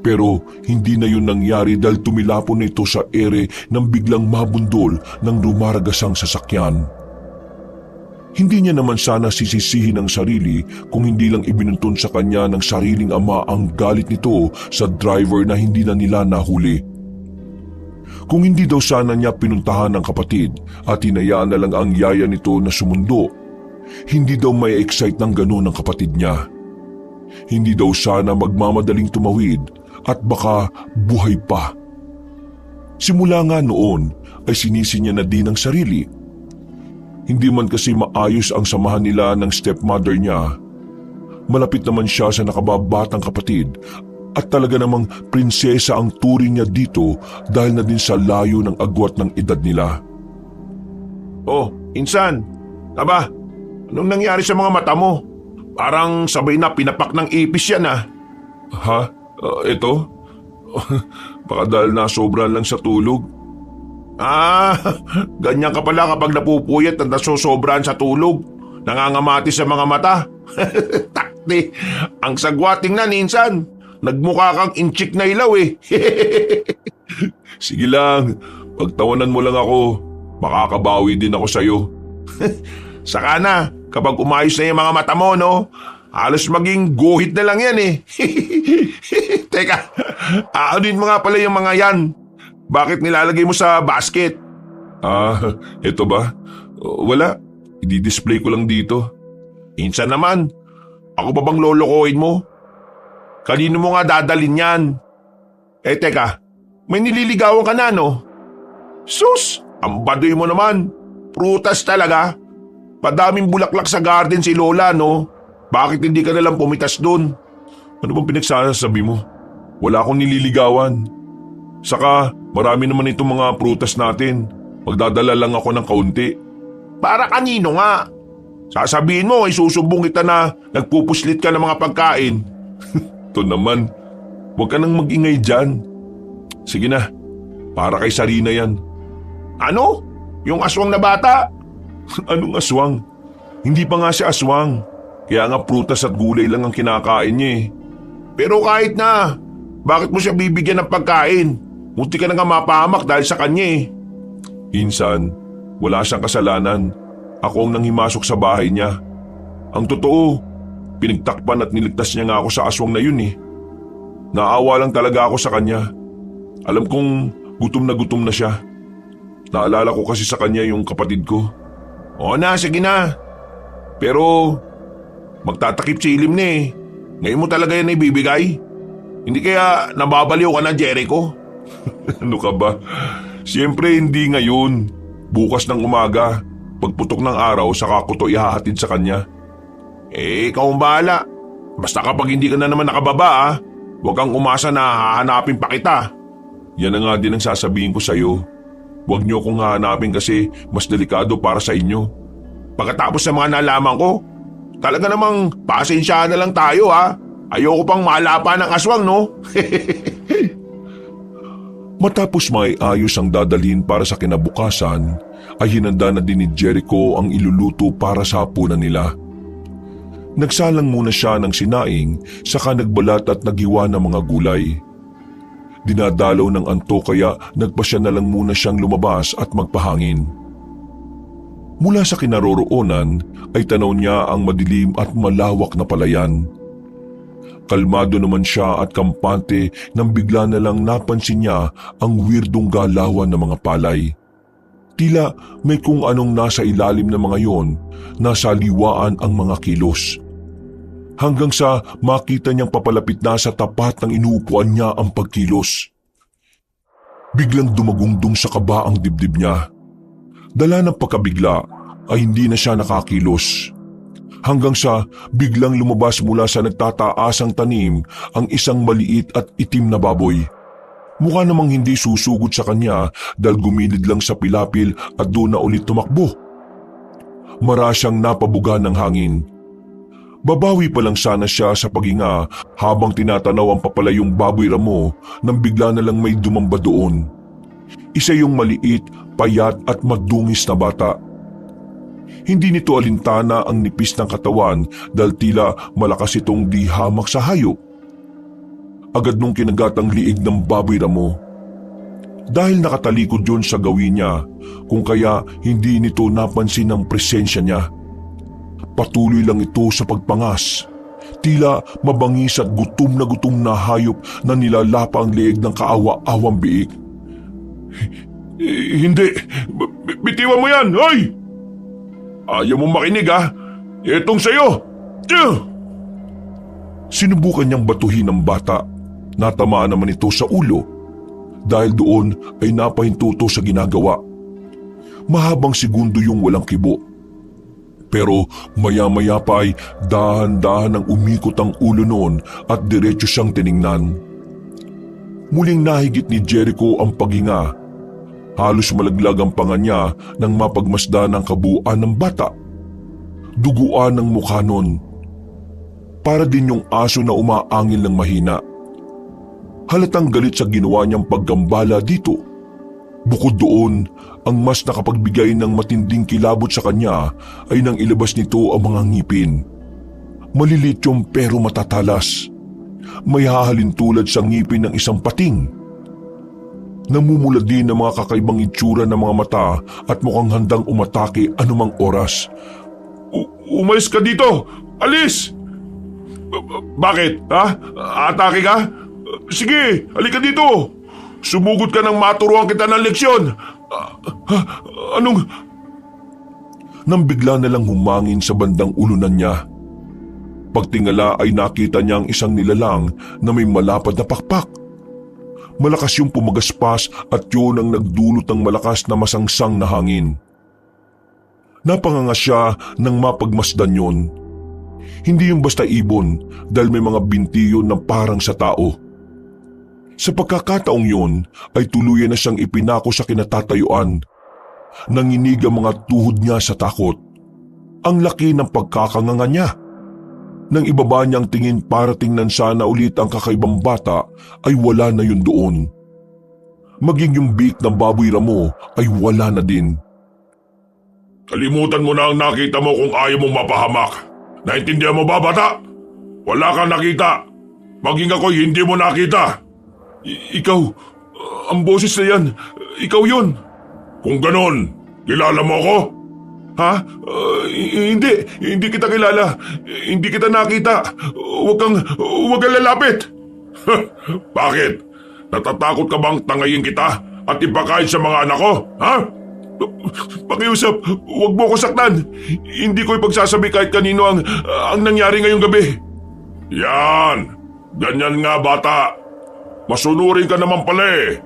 pero hindi na yun nangyari dahil tumilapon na ito sa ere nang biglang mabundol ng rumaragasang sasakyan. Hindi niya naman sana sisisihin ang sarili kung hindi lang ibinuntun sa kanya ng sariling ama ang galit nito sa driver na hindi na nila nahuli. Kung hindi daw sana niya pinuntahan ng kapatid at hinayaan na lang ang yaya nito na sumundo, hindi daw may excite ng gano'n ng kapatid niya. Hindi daw sana magmamadaling tumawid at baka buhay pa. Simula nga noon ay sinisi niya na din ang sarili. Hindi man kasi maayos ang samahan nila ng stepmother niya. Malapit naman siya sa nakababatang kapatid at talaga namang prinsesa ang turing niya dito dahil na din sa layo ng agwat ng edad nila. Oh, insan. Aba, anong nangyari sa mga mata mo? Parang sabay na pinapak ng ipis yan ah. Ha? Ito? Baka dahil nasobran lang sa tulog. Ah, ganyan ka pala kapag napupuyat at nasosobrahan sa tulog. Nangangamati sa mga mata. Takti, ang sagwating na ninsan. Nagmukha kang inchik na ilaw eh. Sige lang, pagtawanan mo lang ako. Makakabawi din ako sa'yo. Saka na, kapag umayos na yung mga mata mo, no? Halos maging guhit na lang yan eh. Teka, aanuin mo nga pala yung mga yan. Bakit nilalagay mo sa basket? Ito ba? Wala, i-display ko lang dito. Insan naman, ako ba bang lolokohin mo? Kanino mo nga dadalin yan? Teka, may nililigawan ka na, no? Sus, ang baduy mo naman. Prutas talaga. Padaming bulaklak sa garden si Lola, no? Bakit hindi ka nalang pumitas dun? Ano bang pinagsasabi mo? Wala akong nililigawan. Saka, marami naman itong mga prutas natin. Magdadala lang ako ng kaunti. Para kanino nga? Sasabihin mo, isusubong kita na nagpupuslit ka ng mga pagkain. Ito naman, huwag ka nang mag-ingay dyan. Sige na, para kay Sarina yan. Ano? Yung aswang na bata? Anong aswang? Hindi pa nga siya aswang. Kaya nga prutas at gulay lang ang kinakain niya eh. Pero kahit na, bakit mo siya bibigyan ng pagkain? Munti ka na nga mapahamak dahil sa kanya eh. Insan, wala siyang kasalanan. Ako ang nanghimasok sa bahay niya. Ang totoo, pinagtakpan at niligtas niya nga ako sa aswang na yun eh. Naawa lang talaga ako sa kanya. Alam kong gutom na siya. Naalala ko kasi sa kanya yung kapatid ko. O na, sige na. Pero magtatakip si Ilim na eh. Ngayon mo talaga yan ibibigay? Hindi kaya nababaliw ka na, Jericho? Ano ka ba? Siyempre hindi ngayon. Bukas ng umaga. Pagputok ng araw, saka ko to ihahatid sa kanya. Ikaw ang bahala. Basta kapag hindi ka na naman nakababa huwag kang umasa na hahanapin pa kita. Yan na nga din ang sasabihin ko sa'yo. Huwag niyo akong hahanapin kasi mas delikado para sa inyo. Pagkatapos sa mga nalaman ko, talaga namang pasensyahan na lang tayo Ayoko pang malapa ng aswang, no? Matapos maiayos ang dadalhin para sa kinabukasan, ay hinanda na din ni Jericho ang iluluto para sa hapunan nila. Nagsalang muna siya ng sinaing, saka nagbalat at naghiwa ng mga gulay. Dinadalaw ng antok kaya nagpasya na lang muna siyang lumabas at magpahangin. Mula sa kinaroroonan ay tanaw niya ang madilim at malawak na palayan. Kalmado naman siya at kampante nang bigla na lang napansin niya ang weirdong galawan ng mga palay. Tila may kung anong nasa ilalim ng mga yon, nasa liwaan ang mga kilos. Hanggang sa makita niyang papalapit na sa tapat ng inuupuan niya ang pagkilos. Biglang dumagungdong sa kaba ang dibdib niya. Dala ng pagkabigla ay hindi na siya nakakilos. Hanggang sa biglang lumabas mula sa nagtataasang tanim ang isang maliit at itim na baboy. Mukha namang hindi susugod sa kanya dahil gumilid lang sa pilapil at doon na ulit tumakbo. Mara siyang napabuga ng hangin. Babawi pa lang sana siya sa paghinga habang tinatanaw ang papalayong baboy ramo nang bigla na lang may dumamba doon. Isa yung maliit, payat at madungis na bata. Hindi nito alintana ang nipis ng katawan dahil tila malakas itong di hamak sa hayop. Agad nung kinagat ang liig ng baboy ramo. Dahil nakatalikod yun sa gawin niya, kung kaya hindi nito napansin ang presensya niya. Patuloy lang ito sa pagpangas. Tila mabangis at gutom na hayop na nilalapa ang liig ng kaawa-awang biik. Hindi! Bitiwan mo yan! Hoy! Ayaw mo makinig Itong sa'yo! Sinubukan niyang batuhin ang bata. Natamaan naman ito sa ulo. Dahil doon ay napahintuto sa ginagawa. Mahabang segundo yung walang kibo. Pero maya-maya pa ay dahan-dahan ang umikot ang ulo noon at diretso siyang tiningnan. Muling nahigit ni Jericho ang paghinga. Halos malaglag ang panga niya nang mapagmasdan ang kabuuan ng bata. Duguan ang mukha nun. Para din yung aso na umaangil ng mahina. Halatang galit sa ginawa niyang paggambala dito. Bukod doon, ang mas nakapagbigay ng matinding kilabot sa kanya ay nang ilabas nito ang mga ngipin. Maliliit yung pero matatalas. May hahalintulad sa ngipin ng isang pating. Namumula din ng mga kakaibang itsura ng mga mata at mukhang handang umatake anumang oras. Umalis ka dito! Alis! Bakit? Ha? Atake ka? Sige, halika dito! Sumugod ka nang maturuan kita ng leksyon! Anong... Nang bigla na lang humangin sa bandang ulunan niya. Pagtingala ay nakita niya ang isang nilalang na may malapad na pakpak. Malakas yung pumagaspas at yun ang nagdulot ng malakas na masangsang na hangin. Napanganga siya nang mapagmasdan yun. Hindi yung basta ibon dahil may mga binti yun na parang sa tao. Sa pagkakataong yun ay tuluyan na siyang ipinako sa kinatatayuan. Nanginig ang mga tuhod niya sa takot. Ang laki ng pagkakanganga niya. Nang ibaba niyang tingin para tingnan sana ulit ang kakaibang bata ay wala na yun doon. Maging yung biik ng baboy ramo ay wala na din. Kalimutan mo na ang nakita mo kung ayaw mong mapahamak. Naintindihan mo ba, bata? Wala kang nakita. Maging ako'y hindi mo nakita. Ikaw, ang boses na yan, ikaw yun. Kung ganon, kilala mo ako? Ha? Hindi kita kilala. Hindi kita nakita. Huwag kang lalapit. Bakit? Natatakot ka bang tangayin kita at ipakain sa mga anak ko? Ha? Pakiusap, huwag mo ko saktan. Hindi ko ipagsasabi kahit kanino ang nangyari ngayong gabi. Yan, ganyan nga bata. Masunurin ka naman pala eh.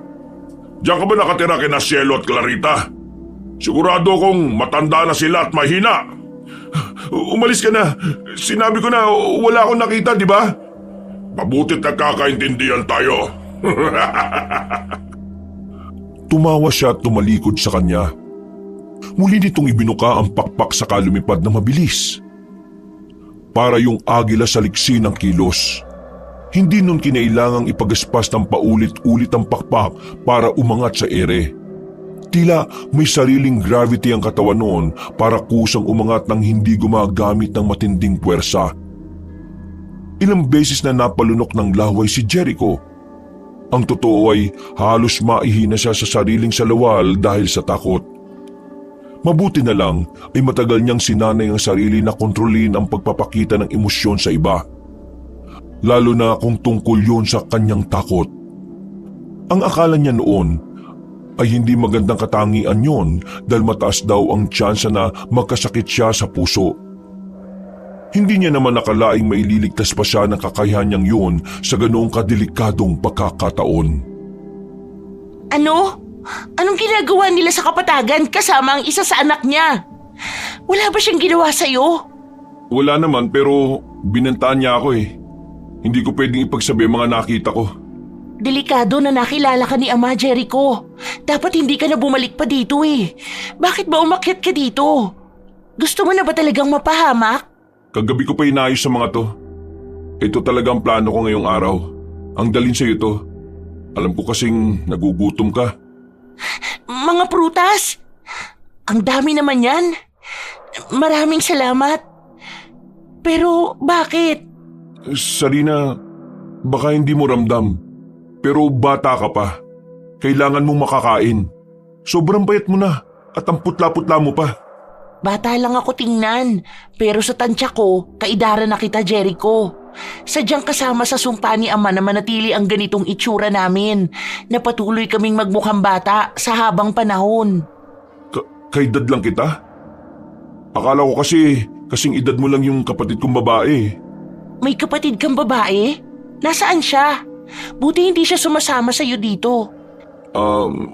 Diyan ka ba nakatira kina Cielo at Clarita? Sigurado kong matanda na sila at mahina. Umalis ka na. Sinabi ko na wala akong nakita, di ba? Mabuti't nagkakaintindihan tayo. Tumawa siya at tumalikod sa kanya. Muli nitong ibinuka ang pakpak sa kalumipad na mabilis. Para yung agila sa liksi ng kilos. Hindi nun kinailangang ipagaspas ng paulit-ulit ang pakpak para umangat sa ere. Tila may sariling gravity ang katawan noon para kusang umangat nang hindi gumagamit ng matinding puwersa. Ilang beses na napalunok ng laway si Jericho. Ang totoo ay halos maihina siya sa sariling salawal dahil sa takot. Mabuti na lang ay matagal niyang sinanay ang sarili na kontrolin ang pagpapakita ng emosyon sa iba. Lalo na kung tungkol yun sa kanyang takot. Ang akala niya noon ay hindi magandang katangian yon dahil mataas daw ang tsansa na magkasakit siya sa puso. Hindi niya naman nakalaing maililigtas pa siya ng kakayahan niyang yun sa ganoong kadelikadong pagkakataon. Ano? Anong ginagawa nila sa kapatagan kasama ang isa sa anak niya? Wala ba siyang ginawa sa'yo? Wala naman pero binantaan niya ako eh. Hindi ko pwedeng ipagsabi ang mga nakita ko. Delikado na nakilala ka ni Ama Jericho. Dapat hindi ka na bumalik pa dito eh. Bakit ba umakyat ka dito? Gusto mo na ba talagang mapahamak? Kagabi ko pa inayos sa mga to. Ito talaga ang plano ko ngayong araw. Ang dalin sa'yo to. Alam ko kasing nagugutom ka. Mga prutas? Ang dami naman yan. Maraming salamat. Pero bakit? Sarina, baka hindi mo ramdam. Pero bata ka pa. Kailangan mong makakain. Sobrang payat mo na at ang putla-putla mo pa. Bata lang ako tingnan, pero sa tansya ko, kaidara na kita, Jericho. Sadyang kasama sa sumpa ni Ama na manatili ang ganitong itsura namin, na patuloy kaming magmukhang bata sa habang panahon. Kaedad lang kita? Akala ko kasi kasing edad mo lang yung kapatid kong babae. May kapatid kang babae? Nasaan siya? Buti hindi siya sumasama sa'yo dito.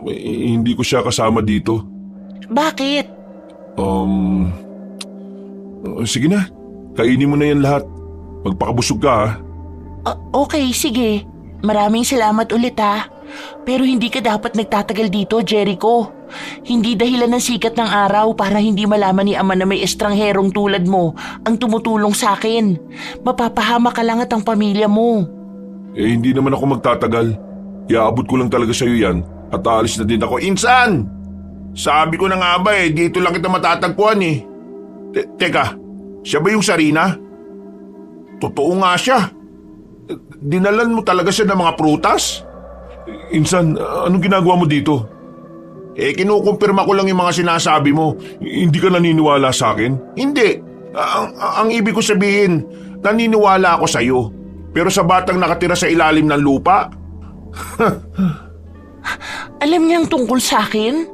Hindi ko siya kasama dito. Bakit? Sige na. Kainin mo na yan lahat. Magpakabusog ka ha. Okay, sige. Maraming salamat ulit ha. Pero hindi ka dapat nagtatagal dito, Jericho. Hindi dahilan ng sikat ng araw para hindi malaman ni Ama na may estrangherong tulad mo ang tumutulong sa akin. Mapapahama ka lang at ang pamilya mo. Hindi naman ako magtatagal. Iaabot ko lang talaga sa'yo yan at aalis na din ako. Insan! Sabi ko na nga ba dito lang kita matatagpuan eh. Teka, siya ba yung Sarina? Totoo nga siya. Dinalan mo talaga siya ng mga prutas? Insan, anong ginagawa mo dito? Kinukumpirma ko lang yung mga sinasabi mo. Hindi ka naniniwala sa akin? Hindi. Ang ibig ko sabihin, naniniwala ako sa'yo. Pero sa batang nakatira sa ilalim ng lupa, Alam niyang tungkol sa akin?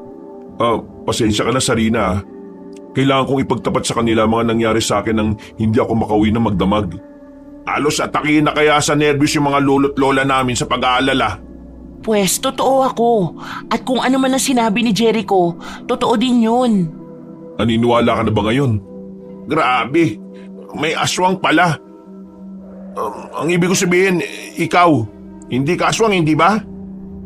Pasensya ka na, Sarina. Kailangan kong ipagtapat sa kanila mga nangyari sa akin nang hindi ako makauwi ng magdamag. halos atakihin na kaya sa nervyos yung mga lolo't lola namin sa pag-aalala. Pwes, totoo ako. At kung ano man ang sinabi ni Jericho, totoo din yun. Naniniwala ka na ba ngayon? Grabe, may aswang pala. Ang ibig ko sabihin, ikaw, hindi ka aswang, hindi ba?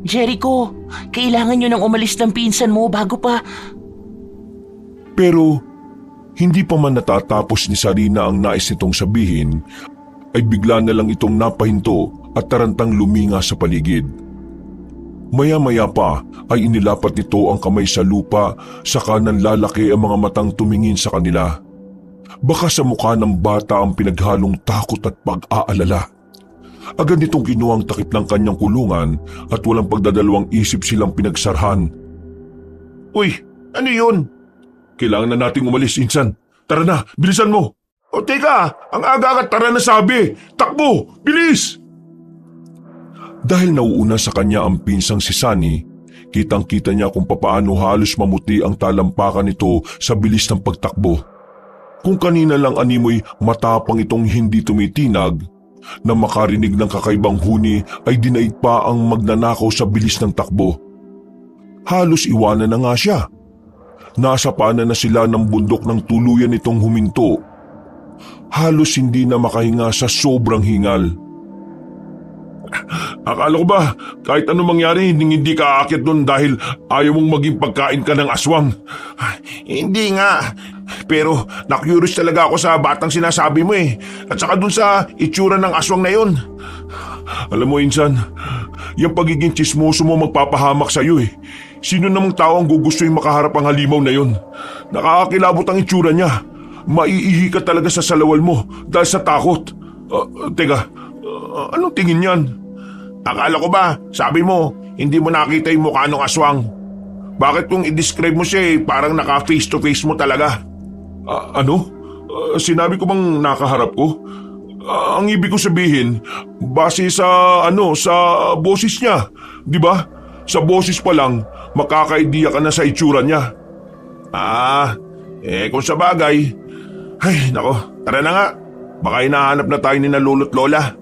Jericho, kailangan nyo nang umalis ng pinsan mo bago pa... Pero hindi pa man natatapos ni Sarina ang nais nitong sabihin, ay bigla na lang itong napahinto at tarantang luminga sa paligid. Maya-maya pa ay inilapat nito ang kamay sa lupa, saka nanlalaki ang mga matang tumingin sa kanila. Baka sa mukha ng bata ang pinaghalong takot at pag-aalala. Agad nitong kinuha ang takip ng kanyang kulungan at walang pagdadalawang isip silang pinagsarhan. Uy, ano yun? Kailangan na nating umalis, Insan. Tara na, bilisan mo! O teka, ang aga-aga tara na sabi. Takbo, bilis! Dahil nauuna sa kanya ang pinsang si Sunny, kitang-kita niya kung papaano halos mamuti ang talampakan nito sa bilis ng pagtakbo. Kung kanina lang animoy matapang itong hindi tumitinag, na makarinig ng kakaibang huni ay dinaig pa ang magnanakaw sa bilis ng takbo. Halos iwanan na nga siya. Nasa paanan na sila ng bundok ng tuluyan itong huminto. Halos hindi na makahinga sa sobrang hingal. Akala ko ba, kahit anong mangyari, hindi ka aakyat doon dahil ayaw mong maging pagkain ka ng aswang? Hindi nga. Pero na-curious talaga ako sa batang sinasabi mo eh. At saka dun sa itsura ng aswang na yun. Alam mo, Insan, yung pagiging tsismoso mo magpapahamak sa'yo eh. Sino namang tao ang gugustuhin makaharap ang halimaw na yun? Nakakakilabot ang itsura niya. Maiihi ka talaga sa salawal mo dahil sa takot. Teka, anong tingin yan? Akala ko ba, sabi mo, hindi mo nakita yung mukha ng aswang. Bakit kung i-describe mo siya eh, parang naka-face to face mo talaga? Ano? Sinabi ko bang nakaharap ko? Ang ibig ko sabihin, base sa sa boses niya, di ba? Sa boses pa lang, makaka-idea ka na sa itsura niya. Kung sa bagay, ay nako, tara na nga. Baka hinahanap na tayo ni na lolo't lola.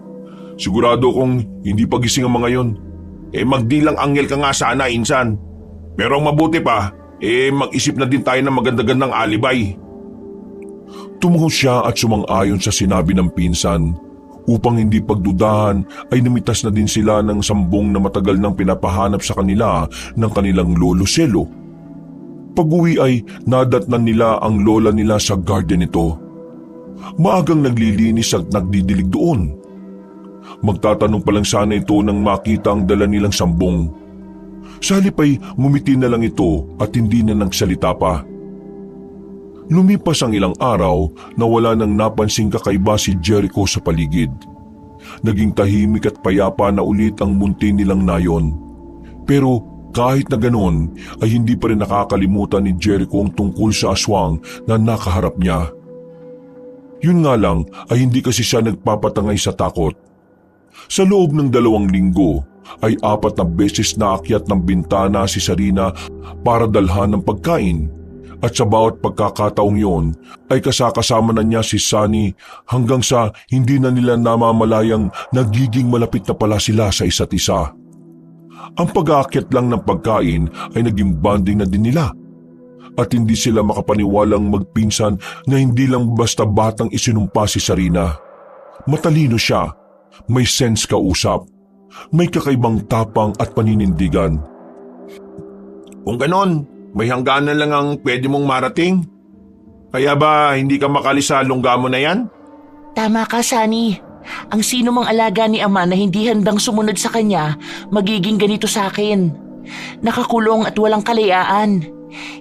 Sigurado kong hindi pagising ang mga yon. Magdilang anghel ka nga sana, Insan. Pero ang mabuti pa, mag-isip na din tayo ng maganda-gandang alibay. Tumungo siya at sumang-ayon sa sinabi ng pinsan. Upang hindi pagdudahan ay namitas na din sila ng sambong na matagal nang pinapahanap sa kanila ng kanilang lolo Selo. Pag-uwi ay nadatnan nila ang lola nila sa garden nito. Maagang naglilinis at nagdidilig doon. Magtatanong pa lang sana ito nang makita ang dala nilang sambong. Sa halip ay ngumiti na lang ito at hindi na nagsalita pa. Lumipas ang ilang araw na wala nang napansing kakaiba si Jericho sa paligid. Naging tahimik at payapa na ulit ang munti nilang nayon. Pero kahit na ganon ay hindi pa rin nakakalimutan ni Jericho ang tungkol sa aswang na nakaharap niya. Yun nga lang ay hindi kasi siya nagpapatangay sa takot. Sa loob ng 2 linggo ay 4 na beses naakyat ng bintana si Sarina para dalhan ng pagkain. At sa bawat pagkakataong yon ay kasakasama na niya si Sunny hanggang sa hindi na nila namamalayang nagiging malapit na pala sila sa isa't isa. Ang pag-aakyat lang ng pagkain ay naging bonding na din nila. At hindi sila makapaniwalang magpinsan na hindi lang basta batang isinumpa si Sarina. Matalino siya, may sense kausap, may kakaibang tapang at paninindigan. Kung ganon, may hangganan lang ang pwede mong marating. Kaya ba hindi ka makalis sa lungga mo na yan? Tama ka, Sunny. Ang sino mang alaga ni Ama na hindi handang sumunod sa kanya, magiging ganito sa akin. Nakakulong at walang kalayaan.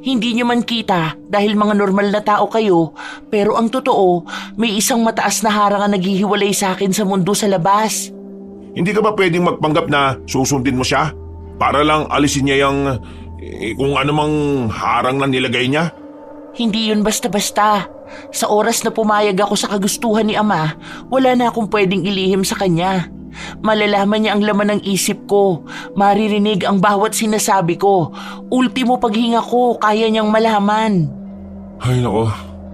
Hindi nyo man kita dahil mga normal na tao kayo, pero ang totoo, may isang mataas na harang ang naghihiwalay sa akin sa mundo sa labas. Hindi ka ba pwedeng magpanggap na susundin mo siya? Para lang alisin niya yung kung ano mang harang na nilagay niya? Hindi yun basta-basta. Sa oras na pumayag ako sa kagustuhan ni Ama, wala na akong pwedeng ilihim sa kanya. Malalaman niya ang laman ng isip ko. Maririnig ang bawat sinasabi ko. Ultimo paghinga ko, kaya niyang malaman. Ay nako,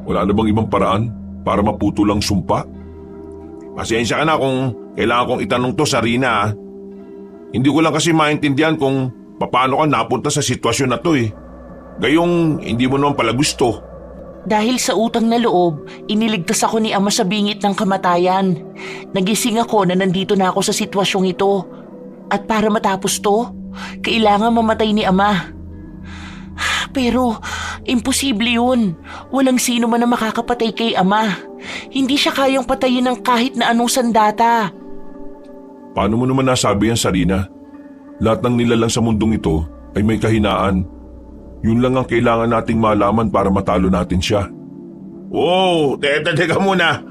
wala na bang ibang paraan para maputol ang sumpa? Pasensya ka na kung kailangan kong itanong to sa Rina. Hindi ko lang kasi maintindihan kung paano ka napunta sa sitwasyon na to eh. Gayong hindi mo naman pala gusto. Dahil sa utang na loob, iniligtas ako ni Ama sa bingit ng kamatayan. Nagising ako na nandito na ako sa sitwasyong ito. At para matapos to, kailangan mamatay ni Ama. Pero, imposible yun. Walang sino man na makakapatay kay Ama. Hindi siya kayang patayin ng kahit na anong sandata. Paano mo naman nasabi yan, Sarina? Lahat ng nilalang sa mundong ito ay may kahinaan. Yun lang ang kailangan nating malaman para matalo natin siya. Oh, teka muna.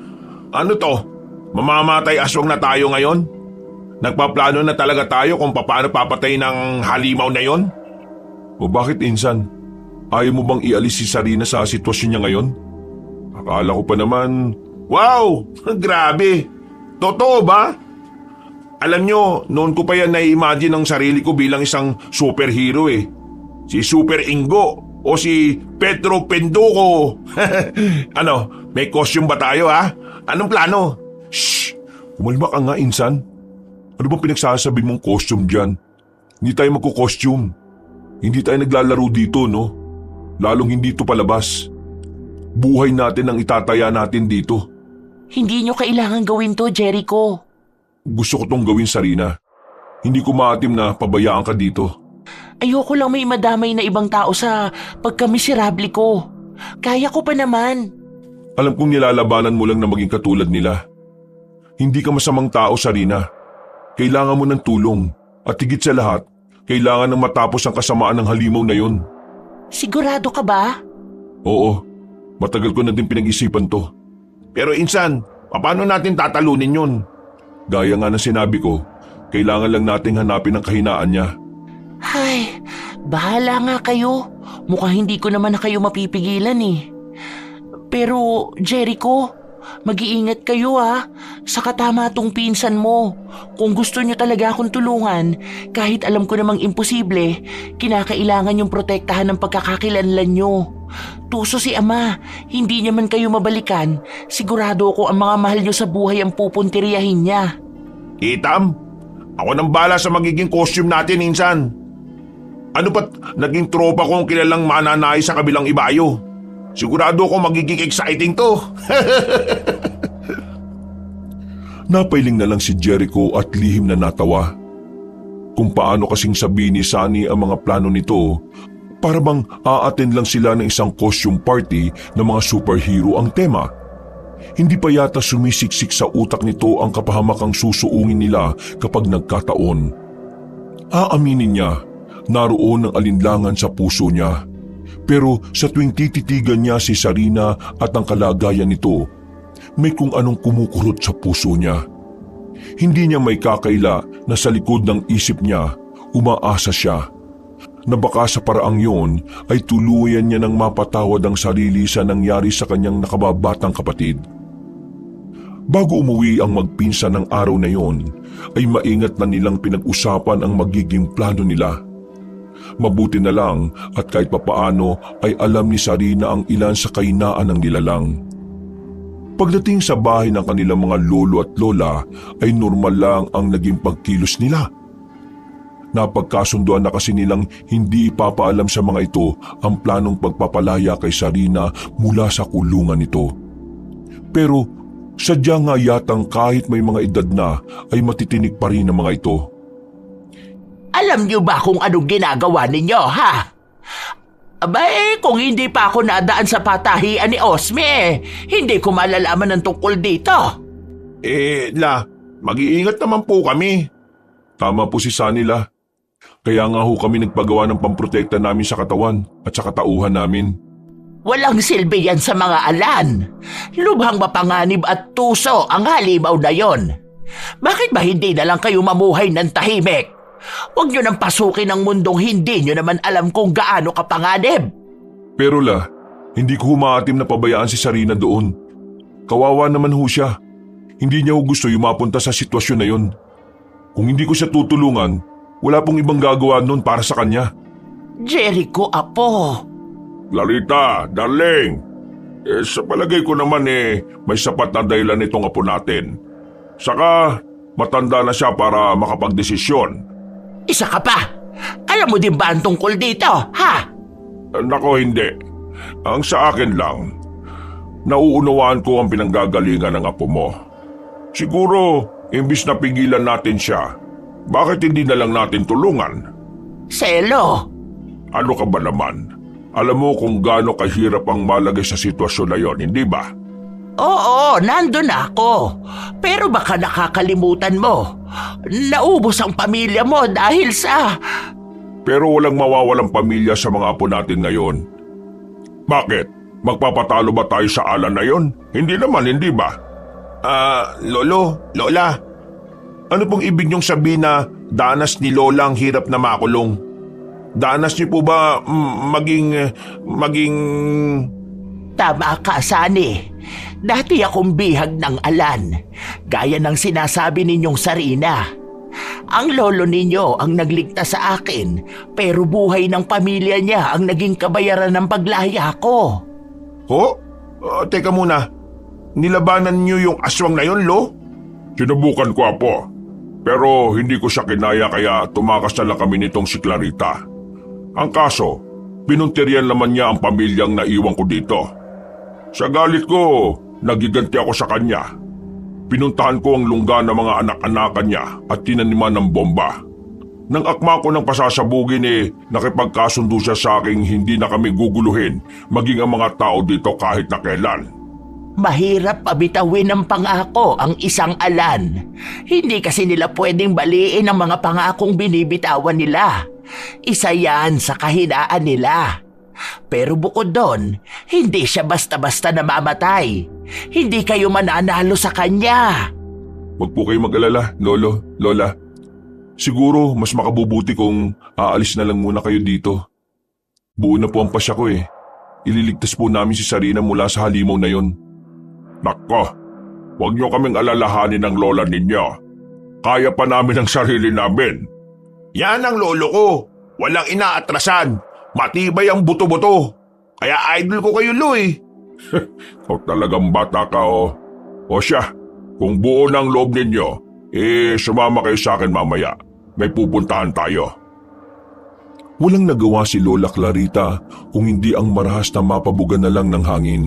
Ano to? Mamamatay aswang na tayo ngayon? Nagpaplano na talaga tayo kung paano papatay ng halimaw na yon? O bakit, Insan? Ayaw mo bang ialis si Sarina sa sitwasyon niya ngayon? Akala ko pa naman... Wow! Grabe! Totoo ba? Alam nyo, noon ko pa yan na-imagine ang sarili ko bilang isang superhero eh. Si Super Ingo o si Pedro Penduko. Ano, may costume ba tayo ha? Anong plano? Shh! Kumalma ka nga, Insan. Ano bang pinagsasabi mong costume dyan? Hindi tayo magko-costume. Hindi tayo naglalaro dito, no? Lalong hindi ito palabas. Buhay natin ang itataya natin dito. Hindi nyo kailangan gawin to, Jericho. Gusto ko tong gawin, Sarina. Hindi ko maatim na pabayaan ka dito. Ayoko lang may madamay na ibang tao sa pagkamiserable ko. Kaya ko pa naman. Alam kong nilalabanan mo lang na maging katulad nila. Hindi ka masamang tao, Sarina. Kailangan mo ng tulong. At higit sa lahat, kailangan ng matapos ang kasamaan ng halimaw na yon. Sigurado ka ba? Oo, matagal ko na din pinag-isipan to. Pero Insan, paano natin tatalunin yun? Gaya nga ng sinabi ko, kailangan lang nating hanapin ang kahinaan niya. Ay, bahala nga kayo. Mukhang hindi ko naman na kayo mapipigilan eh. Pero, Jericho, mag-iingat kayo ah. Saka tama tong pinsan mo. Kung gusto nyo talaga akong tulungan, kahit alam ko namang imposible, kinakailangan yung protektahan ng pagkakakilanlan nyo. Tuso si Ama, hindi niya man kayo mabalikan, sigurado ko ang mga mahal nyo sa buhay ang pupuntiriyahin niya. Itam, ako nang bala sa magiging costume natin, Insan. Ano ba't naging tropa kong kilalang mananay sa kabilang ibayo? Sigurado ko magiging exciting to. Napailing na lang si Jericho at lihim na natawa. Kung paano kasing sabihin ni Sunny ang mga plano nito, para bang a-attend lang sila ng isang costume party ng mga superhero ang tema. Hindi pa yata sumisiksik sa utak nito ang kapahamakang susuungin nila kapag nagkataon. Aaminin niya, naroon ang alinlangan sa puso niya. Pero sa tuwing tititigan niya si Sarina at ang kalagayan nito, may kung anong kumukurot sa puso niya. Hindi niya may kakaila na sa likod ng isip niya, umaasa siya na baka sa paraang yon ay tuluyan niya ng mapatawad ang sarili sa nangyari sa kanyang nakababatang kapatid. Bago umuwi ang magpinsan ng araw na yon, ay maingat na nilang pinag-usapan ang magiging plano nila. Mabuti na lang at kahit papaano ay alam ni Sarina ang ilan sa kahinaan ng nilalang. Pagdating sa bahay ng kanilang mga lolo at lola ay normal lang ang naging pagkilos nila. Napagkasunduan na kasi nilang hindi ipapaalam sa mga ito ang planong pagpapalaya kay Sarina mula sa kulungan nito. Pero sadya nga yatang kahit may mga edad na ay matitinig pa rin ang mga ito. Alam niyo ba kung anong ginagawa ninyo, ha? Abay, kung hindi pa ako nadaan sa patahian ni Osme, hindi ko malalaman ng tungkol dito. Mag-iingat naman po kami. Tama po si Sunny la. Kaya nga ho kami nagpagawa ng pamprotekta namin sa katawan at sa katauhan namin. Walang silbi yan sa mga alan. Lubhang mapanganib at tuso ang halimaw na yon. Bakit ba hindi na lang kayo mamuhay ng tahimik? Huwag nyo nang pasukin ang mundong hindi nyo naman alam kung gaano kapanganib. Pero hindi ko humaatim na pabayaan si Sarina doon. Kawawa naman ho siya. Hindi niya ho gusto yung mapunta sa sitwasyon na yon. Kung hindi ko siya tutulungan, wala pong ibang gagawa nun para sa kanya. Jericho, apo. Clarita, darling. Sa palagay ko naman may sapat na dahilan itong apo natin. Saka, matanda na siya para makapagdesisyon. Isa ka pa. Alam mo din ba ang tungkol dito, ha? Nako, hindi. Ang sa akin lang, nauunawaan ko ang pinanggagalingan ng apo mo. Siguro, imbis na pigilan natin siya, bakit hindi na lang natin tulungan? Selo. Ano ka ba naman? Alam mo kung gaano kahirap ang malagay sa sitwasyon na yon, hindi ba? Oo, nandun ako. Pero baka nakakalimutan mo. Naubos ang pamilya mo dahil sa... Pero walang mawawalang pamilya sa mga apo natin ngayon. Bakit? Magpapatalo ba tayo sa alan na yon? Hindi naman, hindi ba? Lolo, Lola. Ano pong ibig niyong sabihin na danas ni Lola ang hirap na makulong? Danas niyo po ba maging... Tama ka, Sani. Dati akong bihag ng alan. Gaya ng sinasabi ninyong Sarina. Ang lolo ninyo ang nagligtas sa akin, pero buhay ng pamilya niya ang naging kabayaran ng paglaya ko. Ho? Teka muna. Nilabanan niyo yung aswang na yon, Lo? Sinubukan ko, apo. Pero hindi ko siya kinaya kaya tumakas na lang kami nitong si Clarita. Ang kaso, pinuntiryan naman niya ang pamilyang naiwan ko dito. Sa galit ko, nagiganti ako sa kanya. Pinuntahan ko ang lungga ng mga anak-anakan niya at tinaniman ng bomba. Nang akma ko ng pasasabugin nakipagkasundo siya sa aking hindi na kami guguluhin maging ang mga tao dito kahit na kailan. Mahirap pabitawin ng pangako ang isang alan. Hindi kasi nila pwedeng baliin ang mga pangakong binibitawan nila. Isa yan sa kahinaan nila. Pero bukod doon, hindi siya basta-basta namamatay. Hindi kayo mananalo sa kanya. Huwag po kayo mag-alala, Lolo, Lola. Siguro mas makabubuti kung aalis na lang muna kayo dito. Buo na po ang pasya ko Ililigtas po namin si Sarina mula sa halimaw na yon. Nako, huwag niyo kaming alalahanin ng lola ninyo. Kaya pa namin ang sarili namin. Yan ang lolo ko. Walang inaatrasan. Matibay ang buto-buto. Kaya idol ko kayo, Lo O talagang bata ka O siya, kung buo ng loob ninyo, sumama kayo sa akin mamaya. May pupuntahan tayo. Walang nagawa si Lola Clarita kung hindi ang marahas na mapabugan na lang ng hangin.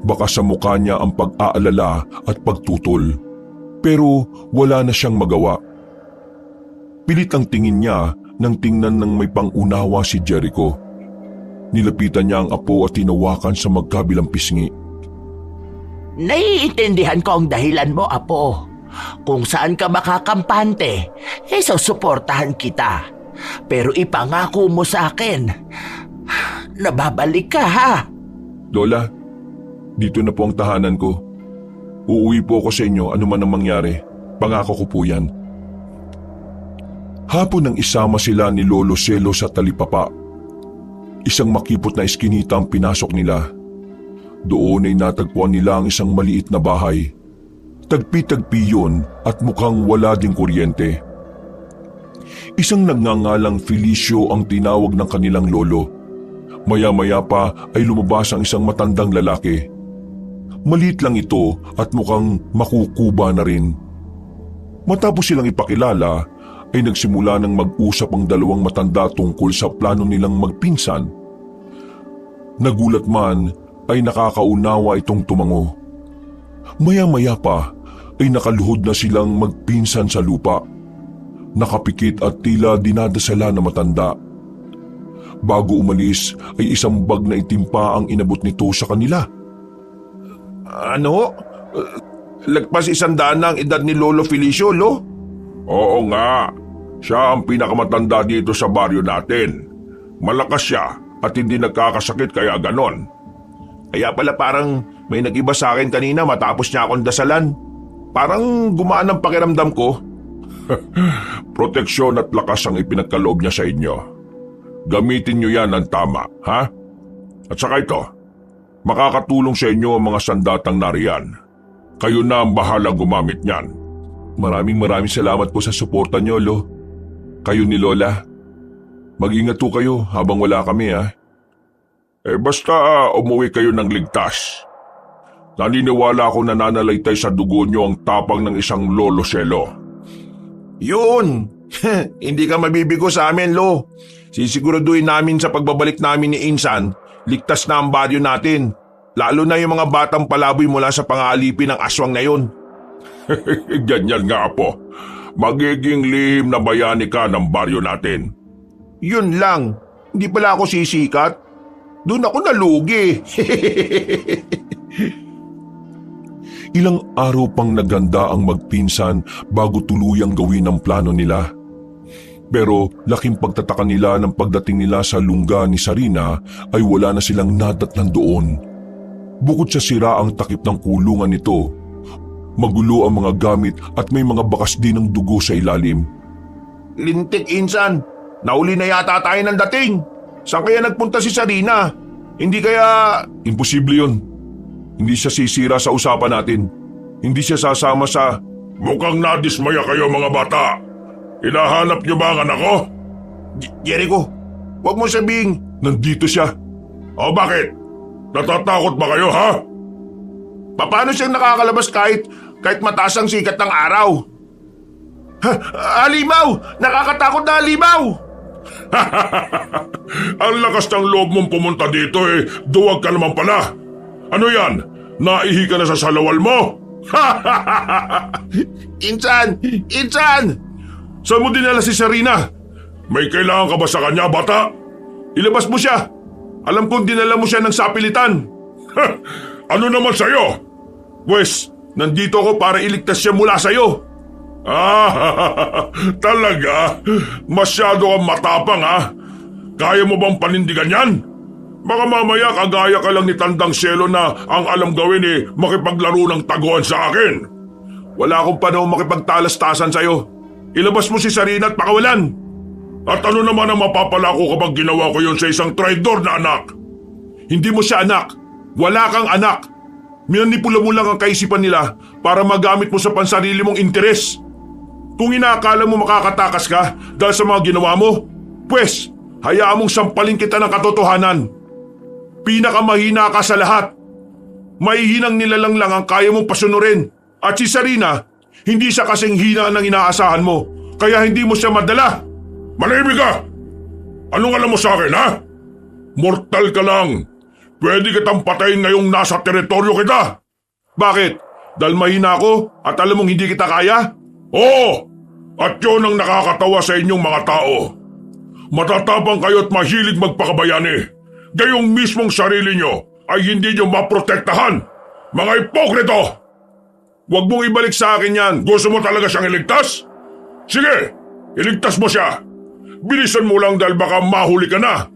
Baka sa mukha niya ang pag-aalala at pagtutol. Pero wala na siyang magawa. Pilit ang tingin niya nang tingnan ng may pangunawa si Jericho. Nilapitan niya ang apo at tinawakan sa magkabilang pisngi. Naiintindihan ko ang dahilan mo, apo. Kung saan ka makakampante, susuportahan kita. Pero ipangako mo sa akin, nababalik ka, ha? Lola, dito na po ang tahanan ko. Uuwi po ako sa inyo anuman ang mangyari. Pangako ko po yan. Hapon nang isama sila ni Lolo Selo sa talipapa. Isang makipot na eskinita ang pinasok nila. Doon ay natagpuan nila ang isang maliit na bahay. Tagpi-tagpi yun at mukhang wala ding kuryente. Isang nagngangalang Felicio ang tinawag ng kanilang lolo. Maya-maya pa ay lumabas ang isang matandang lalaki. Maliit lang ito at mukhang makukuba na rin. Matapos silang ipakilala, ay nagsimula ng mag-usap ang dalawang matanda tungkol sa plano nilang magpinsan. Nagulat man ay nakakaunawa itong tumango. Maya-maya pa ay nakaluhod na silang magpinsan sa lupa. Nakapikit at tila dinadasala na matanda. Bago umalis ay isang bag na itim pa ang inabot nito sa kanila. Ano? Lagpas 100 na ang edad ni Lolo Felicio, Lo? Oo nga, Siya ang pinakamatanda dito sa baryo natin. Malakas siya at hindi nagkakasakit kaya ganon. Kaya pala parang may nag-iba sa akin kanina matapos niya akong dasalan. Parang gumaan ang pakiramdam ko. Proteksyon at lakas ang ipinagkaloob niya sa inyo. Gamitin niyo yan ng tama, ha? At saka ito, makakatulong sa inyo ang mga sandatang nariyan. Kayo na ang bahala gumamit niyan. Maraming salamat po sa suporta niyo, Lo. Kayo ni Lola. Mag-ingat po kayo habang wala kami, ha? Basta umuwi kayo ng ligtas. Naniniwala ako na nananalaytay sa dugo niyo ang tapang ng isang lolo selo. Yun! Hindi ka mabibigo sa amin, Lo. Sisiguraduhin namin sa pagbabalik namin ni Insan, ligtas na ang baryo natin. Lalo na yung mga batang palaboy mula sa pangaalipin ng aswang na yun. Ganyan nga po. Magiging lihim na bayani ka ng baryo natin. Yun lang. Hindi pala ako sisikat. Doon ako nalugi. Ilang araw pang naganda ang magpinsan bago tuluyang gawin ang plano nila. Pero laking pagtataka nila ng pagdating nila sa lungga ni Sarina ay wala na silang nadatnan doon. Bukod sa sira ang takip ng kulungan nito, magulo ang mga gamit at may mga bakas din ng dugo sa ilalim. Lintik, Insan. Nauli na yata tayo ng dating. Saan kaya nagpunta si Sarina? Hindi kaya... Imposible yun. Hindi siya sisira sa usapan natin. Hindi siya sasama sa... Mukhang nadismaya kayo mga bata. Hinahanap niyo ba ang anak ko? Jericho, huwag mo sabihing... Nandito siya. O bakit? Natatakot ba kayo, ha? Paano siyang nakakalabas kahit mataas ang sikat ng araw? Ha, halimaw! Nakakatakot na halimaw! Ang lakas ng loob mong pumunta dito duwag ka naman pala. Ano yan? Naihi ka na sa salawal mo? Insan! Insan! Saan mo dinala si Sarina? May kailangan ka ba sa kanya, bata? Ilabas mo siya. Alam kong dinala mo siya ng sapilitan. Ano naman sa'yo? Pwes, nandito ako para iligtas siya mula sa'yo. Talaga? Masyado kang matapang, ha? Kaya mo bang panindigan yan? Baka mamaya kagaya ka lang ni Tandang Selo na ang alam gawin makipaglaro ng taguan sa akin. Wala akong panahon makipagtalastasan sa'yo. Ilabas mo si Sarina at pakawalan. At ano naman ang mapapala ko kapag ginawa ko yon sa isang traidor na anak? Hindi mo siya anak. Wala kang anak. Minanipula mo lang ang kaisipan nila para magamit mo sa pansarili mong interes. Kung inaakala mo makakatakas ka dahil sa mga ginawa mo, pwes, hayaan mong sampalin kita ng katotohanan. Pinakamahina ka sa lahat. Maihinang nilalang lang ang kaya mong pasunurin. At si Sarina, hindi siya kasing hina ng inaasahan mo, kaya hindi mo siya madala. Manahimik ka! Anong alam mo sa akin, ha? Mortal ka lang. Pwede kitang patayin ngayong nasa teritoryo kita. Bakit? Dahil mahina ako at alam mong hindi kita kaya? Oo! At yun ang nakakatawa sa inyong mga tao. Matatapang kayo at mahilig magpakabayani. Gayong mismong sarili nyo ay hindi nyo maprotektahan. Mga ipokrito! Huwag mong ibalik sa akin yan. Gusto mo talaga siyang iligtas? Sige, iligtas mo siya. Bilisan mo lang dahil baka mahuli ka na.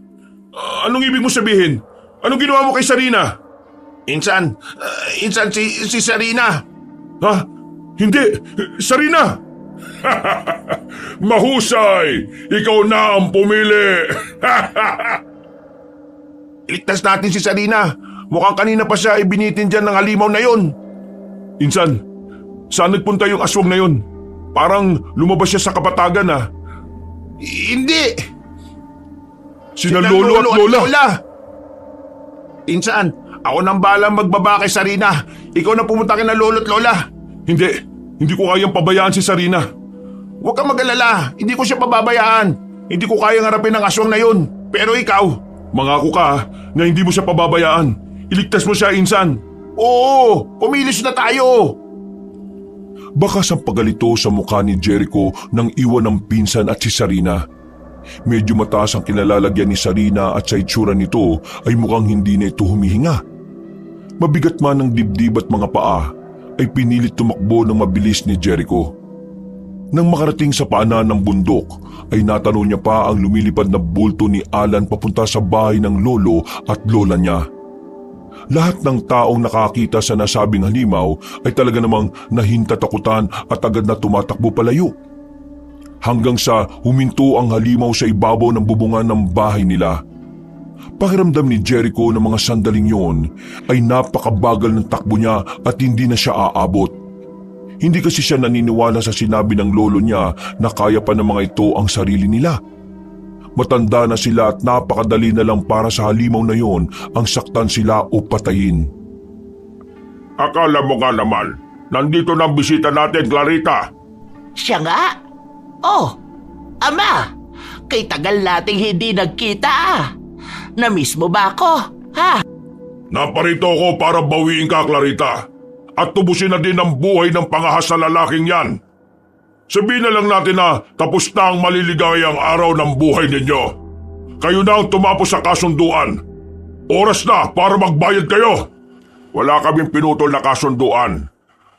Anong ibig mo sabihin? Anong ginawa mo kay Sarina? Insan, si Sarina. Ha? Hindi, Sarina! Mahusay! Ikaw na ang pumili! Iligtas natin si Sarina. Mukhang kanina pa siya ibinitin dyan ng halimaw na yon. Insan, saan nagpunta yung aswang na yun? Parang lumabas siya sa kapatagan, ha? Hindi! Sina Lolo at Lola! Insan, ako nang balang magbaba kay Sarina. Ikaw na pumunta kina Lolo at Lola. Hindi ko kayang pabayaan si Sarina. Huwag kang mag-alala, hindi ko siya pababayaan. Hindi ko kayang harapin ang aswang na yun. Pero ikaw... Mangako ka na hindi mo siya pababayaan. Iligtas mo siya, Insan. Oo, kumilos na tayo. Bakas ang pagalito sa mukha ni Jericho nang iwan ng pinsan at si Sarina. Medyo mataas ang kinalalagyan ni Sarina at sa itsura nito ay mukhang hindi na ito humihinga. Mabigat man ang dibdib at mga paa ay pinilit tumakbo ng mabilis ni Jericho. Nang makarating sa paanan ng bundok, ay natanaw niya pa ang lumilipad na bulto ni Alan papunta sa bahay ng lolo at lola niya. Lahat ng taong nakakita sa nasabing halimaw ay talaga namang nahintatakutan at agad na tumatakbo palayo. Hanggang sa huminto ang halimaw sa ibabaw ng bubungan ng bahay nila. Pakiramdam ni Jericho ng mga sandaling yon ay napakabagal ng takbo niya at hindi na siya aabot. Hindi kasi siya naniniwala sa sinabi ng lolo niya na kaya pa ng mga ito ang sarili nila. Matanda na sila at napakadali na lang para sa halimaw na yon ang saktan sila o patayin. Akala mo nga naman, nandito na ang bisita natin, Clarita. Siya nga? Oh, ama, kay tagal nating hindi nagkita ah. Namiss mo ba ako, ha? Naparito ako para bawiin ka, Clarita. At tubusin na din ang buhay ng pangahas na lalaking yan. Sabihin na lang natin na tapos na ang maliligayang araw ng buhay ninyo. Kayo na ang tumapos sa kasunduan. Oras na para magbayad kayo. Wala kaming pinutol na kasunduan.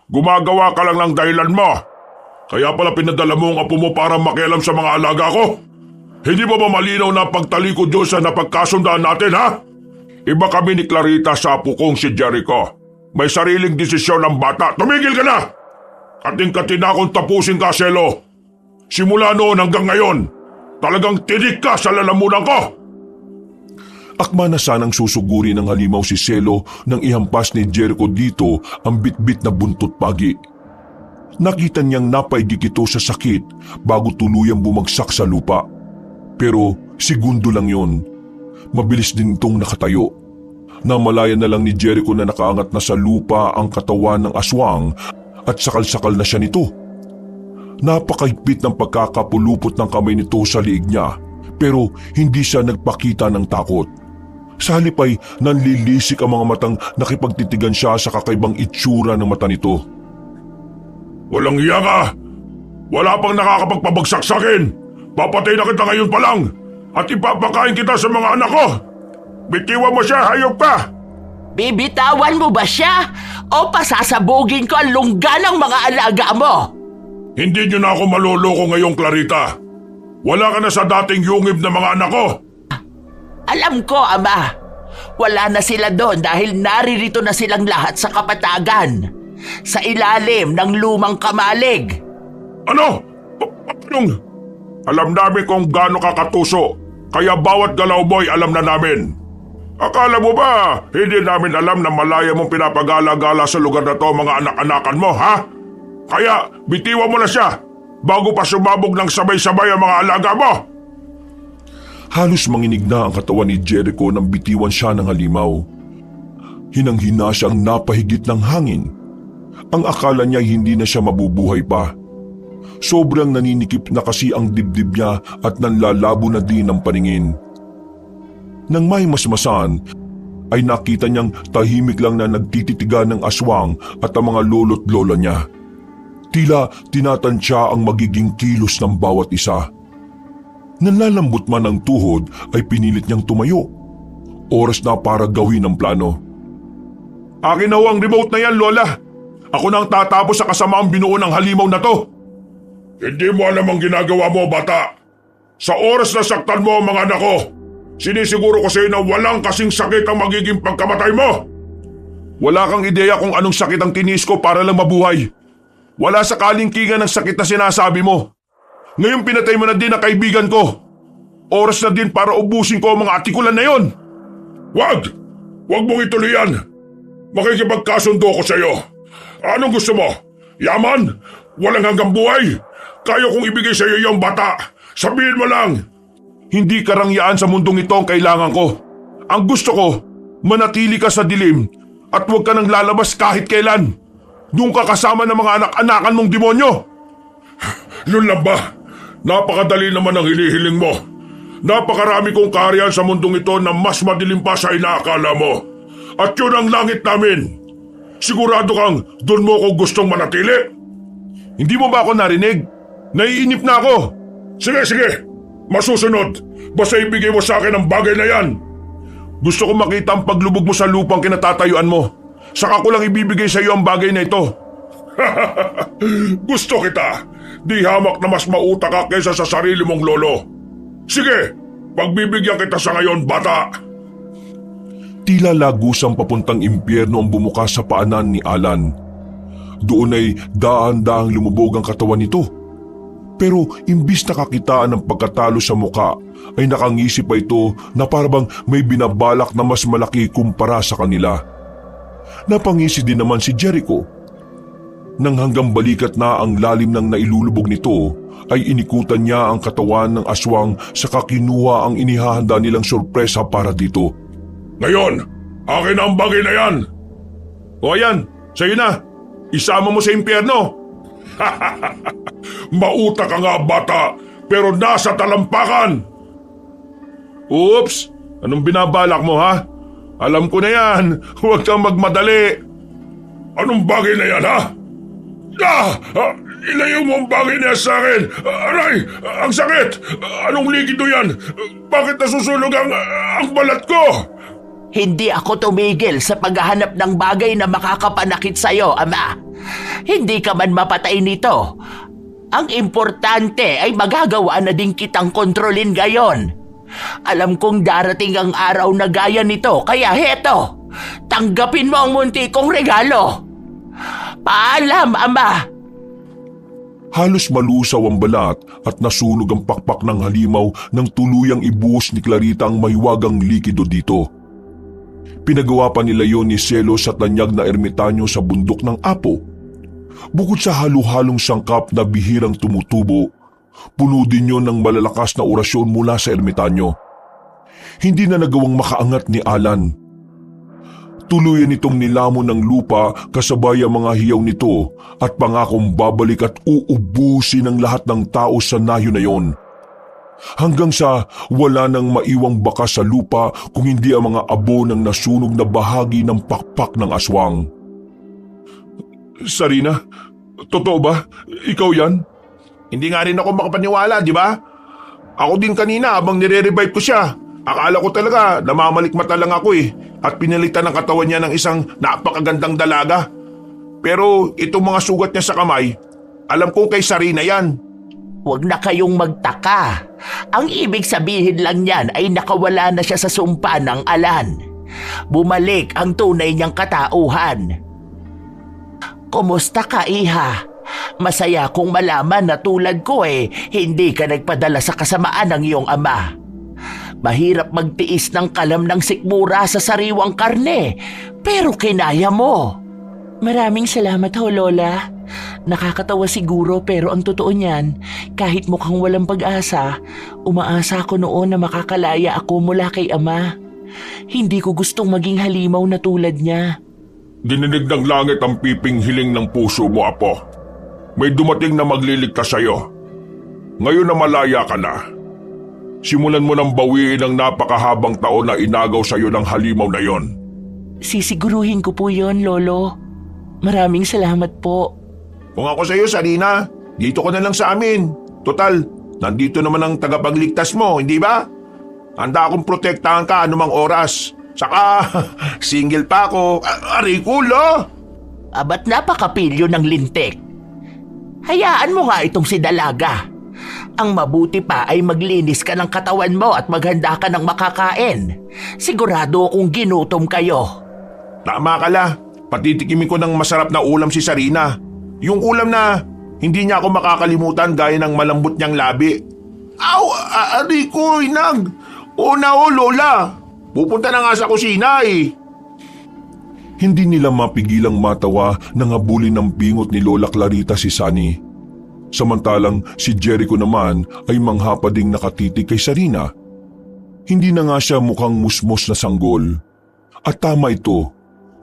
Gumagawa ka lang ng dahilan mo. Kaya pala pinadala mo ang apo mo para makialam sa mga alaga ko. Hindi ba malinaw na pagtalikod yun sa napagkasundaan natin, ha? Iba kami ni Clarita sa apo kong si Jericho. May sariling desisyon ng bata. Tumigil ka na! Kating-kating na akong tapusin ka, Selo. Simula noon hanggang ngayon, talagang tinik ka sa lalamunan ko. Akma na sanang susuguri ng halimaw si Selo nang ihampas ni Jericho dito ang bitbit na buntot pagi. Nakita niyang napaigik ito sa sakit bago tuluyang bumagsak sa lupa. Pero segundo lang yon. Mabilis din itong nakatayo. Namalayan na lang ni Jericho na nakaangat na sa lupa ang katawan ng aswang at sakal-sakal na siya nito. Napakahigpit ng pagkakapulupot ng kamay nito sa liig niya pero hindi siya nagpakita ng takot. Sa halip ay nanlilisik ang mga matang nakipagtitigan siya sa kakaibang itsura ng mata nito. Walang iya ka! Wala pang nakakapagpabagsak sa akin! Papatay na kita ngayon pa lang! At ipapakain kita sa mga anak ko! Bitiwan mo siya, hayop ka! Bibitawan mo ba siya? O pasasabugin ko ang lungga ng mga alaga mo? Hindi niyo na ako maloloko ngayong, Clarita. Wala ka na sa dating yungib na mga anak ko. Alam ko, ama. Wala na sila doon dahil naririto na silang lahat sa kapatagan. Sa ilalim ng lumang kamalig. Ano? Anong? Alam namin kung gaano ka katuso, kaya bawat galaw mo'y alam na namin. Akala mo ba, hindi namin alam na malaya mong pinapagala-gala sa lugar na to mga anak-anakan mo, ha? Kaya bitiwan mo na siya, bago pa sumabog ng sabay-sabay ang mga alaga mo. Halos manginig na ang katawan ni Jericho nang bitiwan siya ng halimaw. Hinang-hina siyang napahigit ng hangin. Ang akala niya hindi na siya mabubuhay pa. Sobrang naninikip na kasi ang dibdib niya at nanlalabo na din ang paningin. Nang may masmasan, ay nakita niyang tahimik lang na nagtititigan ng aswang at ang mga lolo't lola niya. Tila tinatansya ang magiging kilos ng bawat isa. Nanlalambot man ang tuhod ay pinilit niyang tumayo. Oras na para gawin ang plano. Akin na ang remote na yan, Lola. Ako na ang tatapos sa kasamaang binuo ng halimaw na to. Hindi mo alam ang ginagawa mo, bata. Sa oras na saktan mo ang mga anak ko, sinisiguro ko sa iyo na walang kasing sakit ang magiging pagkamatay mo. Wala kang ideya kung anong sakit ang tinis ko para lang mabuhay. Wala sa kalingkingan ng sakit na sinasabi mo. Ngayon pinatay mo na din ang kaibigan ko. Oras na din para ubusin ko ang mga atikulan na yon. Wag! Wag mong ituloy yan. Makikipagkasundo ko sa iyo. Anong gusto mo? Yaman? Walang hanggang buhay? Kaya kong ibigay sa iyo yung bata. Sabihin mo lang. Hindi karangyaan sa mundong ito ang kailangan ko. Ang gusto ko, manatili ka sa dilim at huwag ka nang lalabas kahit kailan. Doon ka kasama ng mga anak-anakan mong demonyo. Yun lang ba? Napakadali naman ang hinihiling mo. Napakarami kong kaharian sa mundong ito na mas madilim pa sa inaakala mo. At yun ang langit namin. Sigurado kang doon mo ko gustong manatili? Hindi mo ba ako narinig? Naiinip na ako. Sige. Masusunod. Basta ibigay mo sa akin ang bagay na yan. Gusto ko makita ang paglubog mo sa lupang kinatatayuan mo. Saka ko lang ibibigay sa iyo ang bagay na ito. Gusto kita. di hamak na mas mauta ka kaysa sa sarili mong lolo. Sige, pagbibigyan kita sa ngayon, bata. Tila lagusang papuntang impyerno ang bumukas sa paanan ni Alan. Doon ay daan-daang lumubog ang katawan nito. Pero imbis nakakitaan ng pagkatalo sa muka, ay nakangisi pa ito na parabang may binabalak na mas malaki kumpara sa kanila. Napangisi din naman si Jericho. Nang hanggang balikat na ang lalim ng nailulubog nito, ay inikutan niya ang katawan ng aswang saka kinuha ang inihahanda nilang sorpresa para dito. Ngayon, akin ang bagay na yan. O ayan, sa'yo na. Isama mo sa impyerno. Mauta ka nga, bata, pero nasa talampakan. Oops, anong binabalak mo, ha? Alam ko na yan, huwag kang magmadali. Anong bagay na yan, ha? Ilayo mo ang bagay na yan sa akin. Aray, ang sakit. Anong likido yan? Bakit nasusunog ang balat ko? Hindi ako tumigil sa paghahanap ng bagay na makakapanakit sa'yo, Ama. Hindi ka man mapatay nito. Ang importante ay magagawa na din kitang kontrolin gayon. Alam kong darating ang araw na gaya nito, kaya heto, tanggapin mo ang munti kong regalo. Paalam, Ama. Halos malusaw ang balat at nasunog ang pakpak ng halimaw nang tuluyang ibuhos ni Clarita ang mahiwagang likido dito. Pinagawa pa nila yon ni Celos sa tanyag na ermitanyo sa bundok ng Apo. Bukod sa halo-halong sangkap na bihirang tumutubo, puno din yon ng malalakas na orasyon mula sa ermitanyo. Hindi na nagawang makaangat ni Alan. Tuluyan itong nilamon ng lupa kasabay ang mga hiyaw nito at pangakong babalik at uubusin ang lahat ng tao sa nayo na yon. Hanggang sa wala nang maiwang bakas sa lupa kung hindi ang mga abo ng nasunog na bahagi ng pakpak ng aswang. Sarina, totoo ba? Ikaw yan? Hindi nga rin ako makapaniwala, di ba? Ako din kanina habang nire-revive ko siya. Akala ko talaga namamalikmata lang ako at pinalitan ng katawan niya ng isang napakagandang dalaga. Pero itong mga sugat niya sa kamay, alam kong kay Sarina yan. Huwag na kayong magtaka. Ang ibig sabihin lang niyan ay nakawala na siya sa sumpa ng Alan. Bumalik ang tunay niyang katauhan. Kumusta ka, Iha? Masaya kong malaman na tulad ko hindi ka nagpadala sa kasamaan ng iyong ama. Mahirap magtiis ng kalam ng sikmura sa sariwang karne, pero kinaya mo. Maraming salamat ho, Lola. Nakakatawa siguro pero ang totoo niyan, kahit mukhang walang pag-asa, umaasa ako noon na makakalaya ako mula kay Ama. Hindi ko gustong maging halimaw na tulad niya. Dininig ng langit ang piping hiling ng puso mo, Apo. May dumating na magliligtas sa'yo. Ngayon na malaya ka na, simulan mo nang bawiin ang napakahabang taon na inagaw sa'yo ng halimaw na yon. Sisiguruhin ko po yon, Lolo. Maraming salamat po. Kung ako sa'yo, Sarina, dito ka na lang sa amin. Total, nandito naman ang tagapagligtas mo, hindi ba? Handa akong protektahan ka anumang oras. Saka, single pa ako. Aray kulo! Ba't napakapilyo ng lintik? Hayaan mo nga itong si Dalaga. Ang mabuti pa ay maglinis ka ng katawan mo at maghanda ka ng makakain. Sigurado akong ginutom kayo. Tama ka la. Patitikimin ko ng masarap na ulam si Sarina. Yung ulam na hindi niya ako makakalimutan gaya ng malambot niyang labi. Aw, aray ko, inang. Una o, Lola. Pupunta na nga sa kusina Hindi nila mapigilang matawa nang habulin ng bingot ni Lola Clarita si Sunny. Samantalang si Jericho naman ay manghapa ding nakatitig kay Sarina. Hindi na nga siya mukhang musmos na sanggol. At tama ito,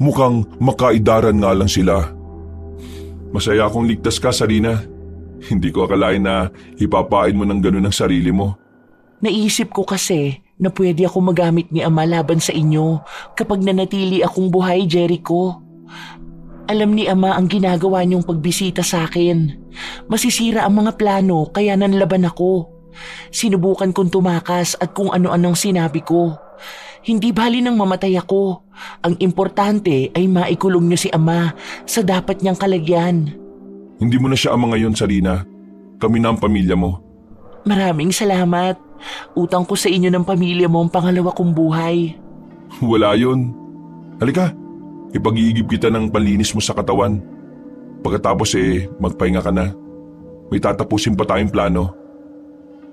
mukhang makaidaran nga lang sila. Masaya akong ligtas ka, Sarina. Hindi ko akalain na ipapain mo ng ganun ang sarili mo. Naisip ko kasi na pwede ako magamit ni Ama laban sa inyo kapag nanatili akong buhay, Jericho. Alam ni Ama ang ginagawa niyong pagbisita sa akin. Masisira ang mga plano kaya nanlaban ako. Sinubukan kong tumakas at kung ano-anong sinabi ko. Hindi bali nang mamatay ako. Ang importante ay maikulong niyo si Ama sa dapat niyang kalagyan. Hindi mo na siya ama ngayon, Sarina. kami na ang pamilya mo. Maraming salamat. Utang ko sa inyo ng pamilya mo ang pangalawa kong buhay. Wala yun. Halika, ipag-iigib kita ng panlinis mo sa katawan. Pagkatapos magpahinga ka na. May tatapusin pa tayong plano.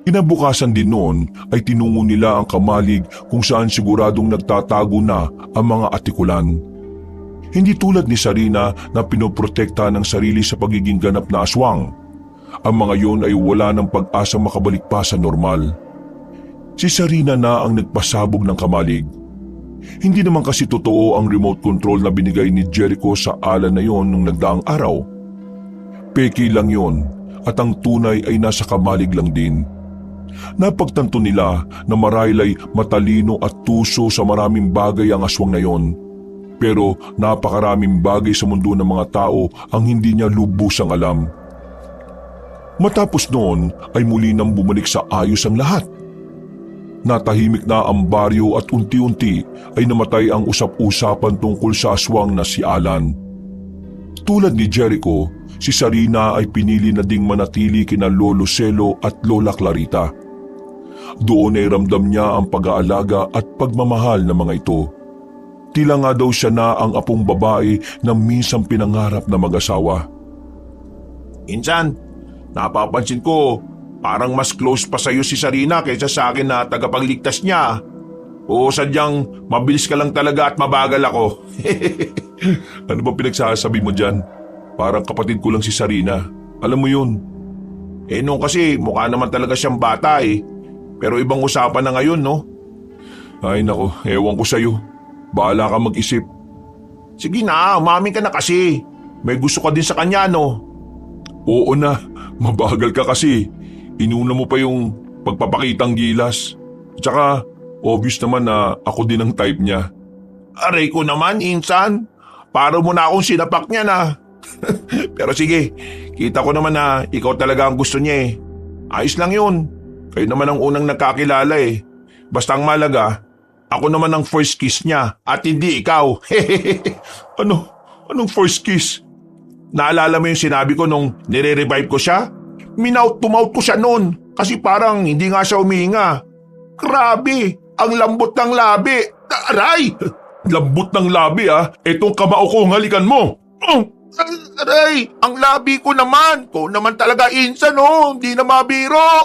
Inabukasan din noon ay tinungo nila ang kamalig kung saan siguradong nagtatago na ang mga atikulan. Hindi tulad ni Sarina na pinoprotekta ng sarili sa pagiging ganap na aswang. Ang mga yon ay wala ng pag-asa makabalik pa sa normal. Si Sarina na ang nagpasabog ng kamalig. Hindi naman kasi totoo ang remote control na binigay ni Jericho sa Alan na yon nung nagdaang araw. Peki lang yon at ang tunay ay nasa kamalig lang din. Napagtanto nila na marahil ay matalino at tuso sa maraming bagay ang aswang na yon. Pero napakaraming bagay sa mundo ng mga tao ang hindi niya lubusang alam. Matapos noon ay muli nang bumalik sa ayos ang lahat. Natahimik na ang baryo at unti-unti ay namatay ang usap-usapan tungkol sa aswang na si Alan. Tulad ni Jericho, si Sarina ay pinili na ding manatili kina Lolo Celo at Lola Clarita. Doon ay ramdam niya ang pag-aalaga at pagmamahal ng mga ito. Tila nga daw siya na ang apong babae na minsang pinangarap na mag-asawa. Insan, napapansin ko, parang mas close pa sa'yo si Sarina kaysa sa akin na tagapagligtas niya. O sadyang mabilis ka lang talaga at mabagal ako. Ano ba pinagsasabi mo dyan? Parang kapatid ko lang si Sarina. Alam mo yun. Noon kasi mukha naman talaga siyang bata Pero ibang usapan na ngayon, no? Ay nako, ewan ko sa'yo. Bahala ka mag-isip. Sige na, umamin ka na kasi. May gusto ka din sa kanya, no? Oo na, mabagal ka kasi. Inuna mo pa yung pagpapakitang gilas. Tsaka, obvious naman na ako din ang type niya. Aray ko naman, insan. Para mo na akong sinapak niya na. Pero sige, kita ko naman na ikaw talaga ang gusto niya Ayos lang yun. Kayo naman ang unang nagkakilala Basta ang malaga, ako naman ang first kiss niya at hindi ikaw. Ano? Anong first kiss? Naalala mo yung sinabi ko nung nire-revive ko siya? Minout to mouth ko siya noon kasi parang hindi nga siya umihinga. Grabe, ang lambot ng labi. Aray! Lambot ng labi Etong kamao ko, halikan mo. Aray, ang labi ko naman. Ko naman talaga insan Hindi na mabiro.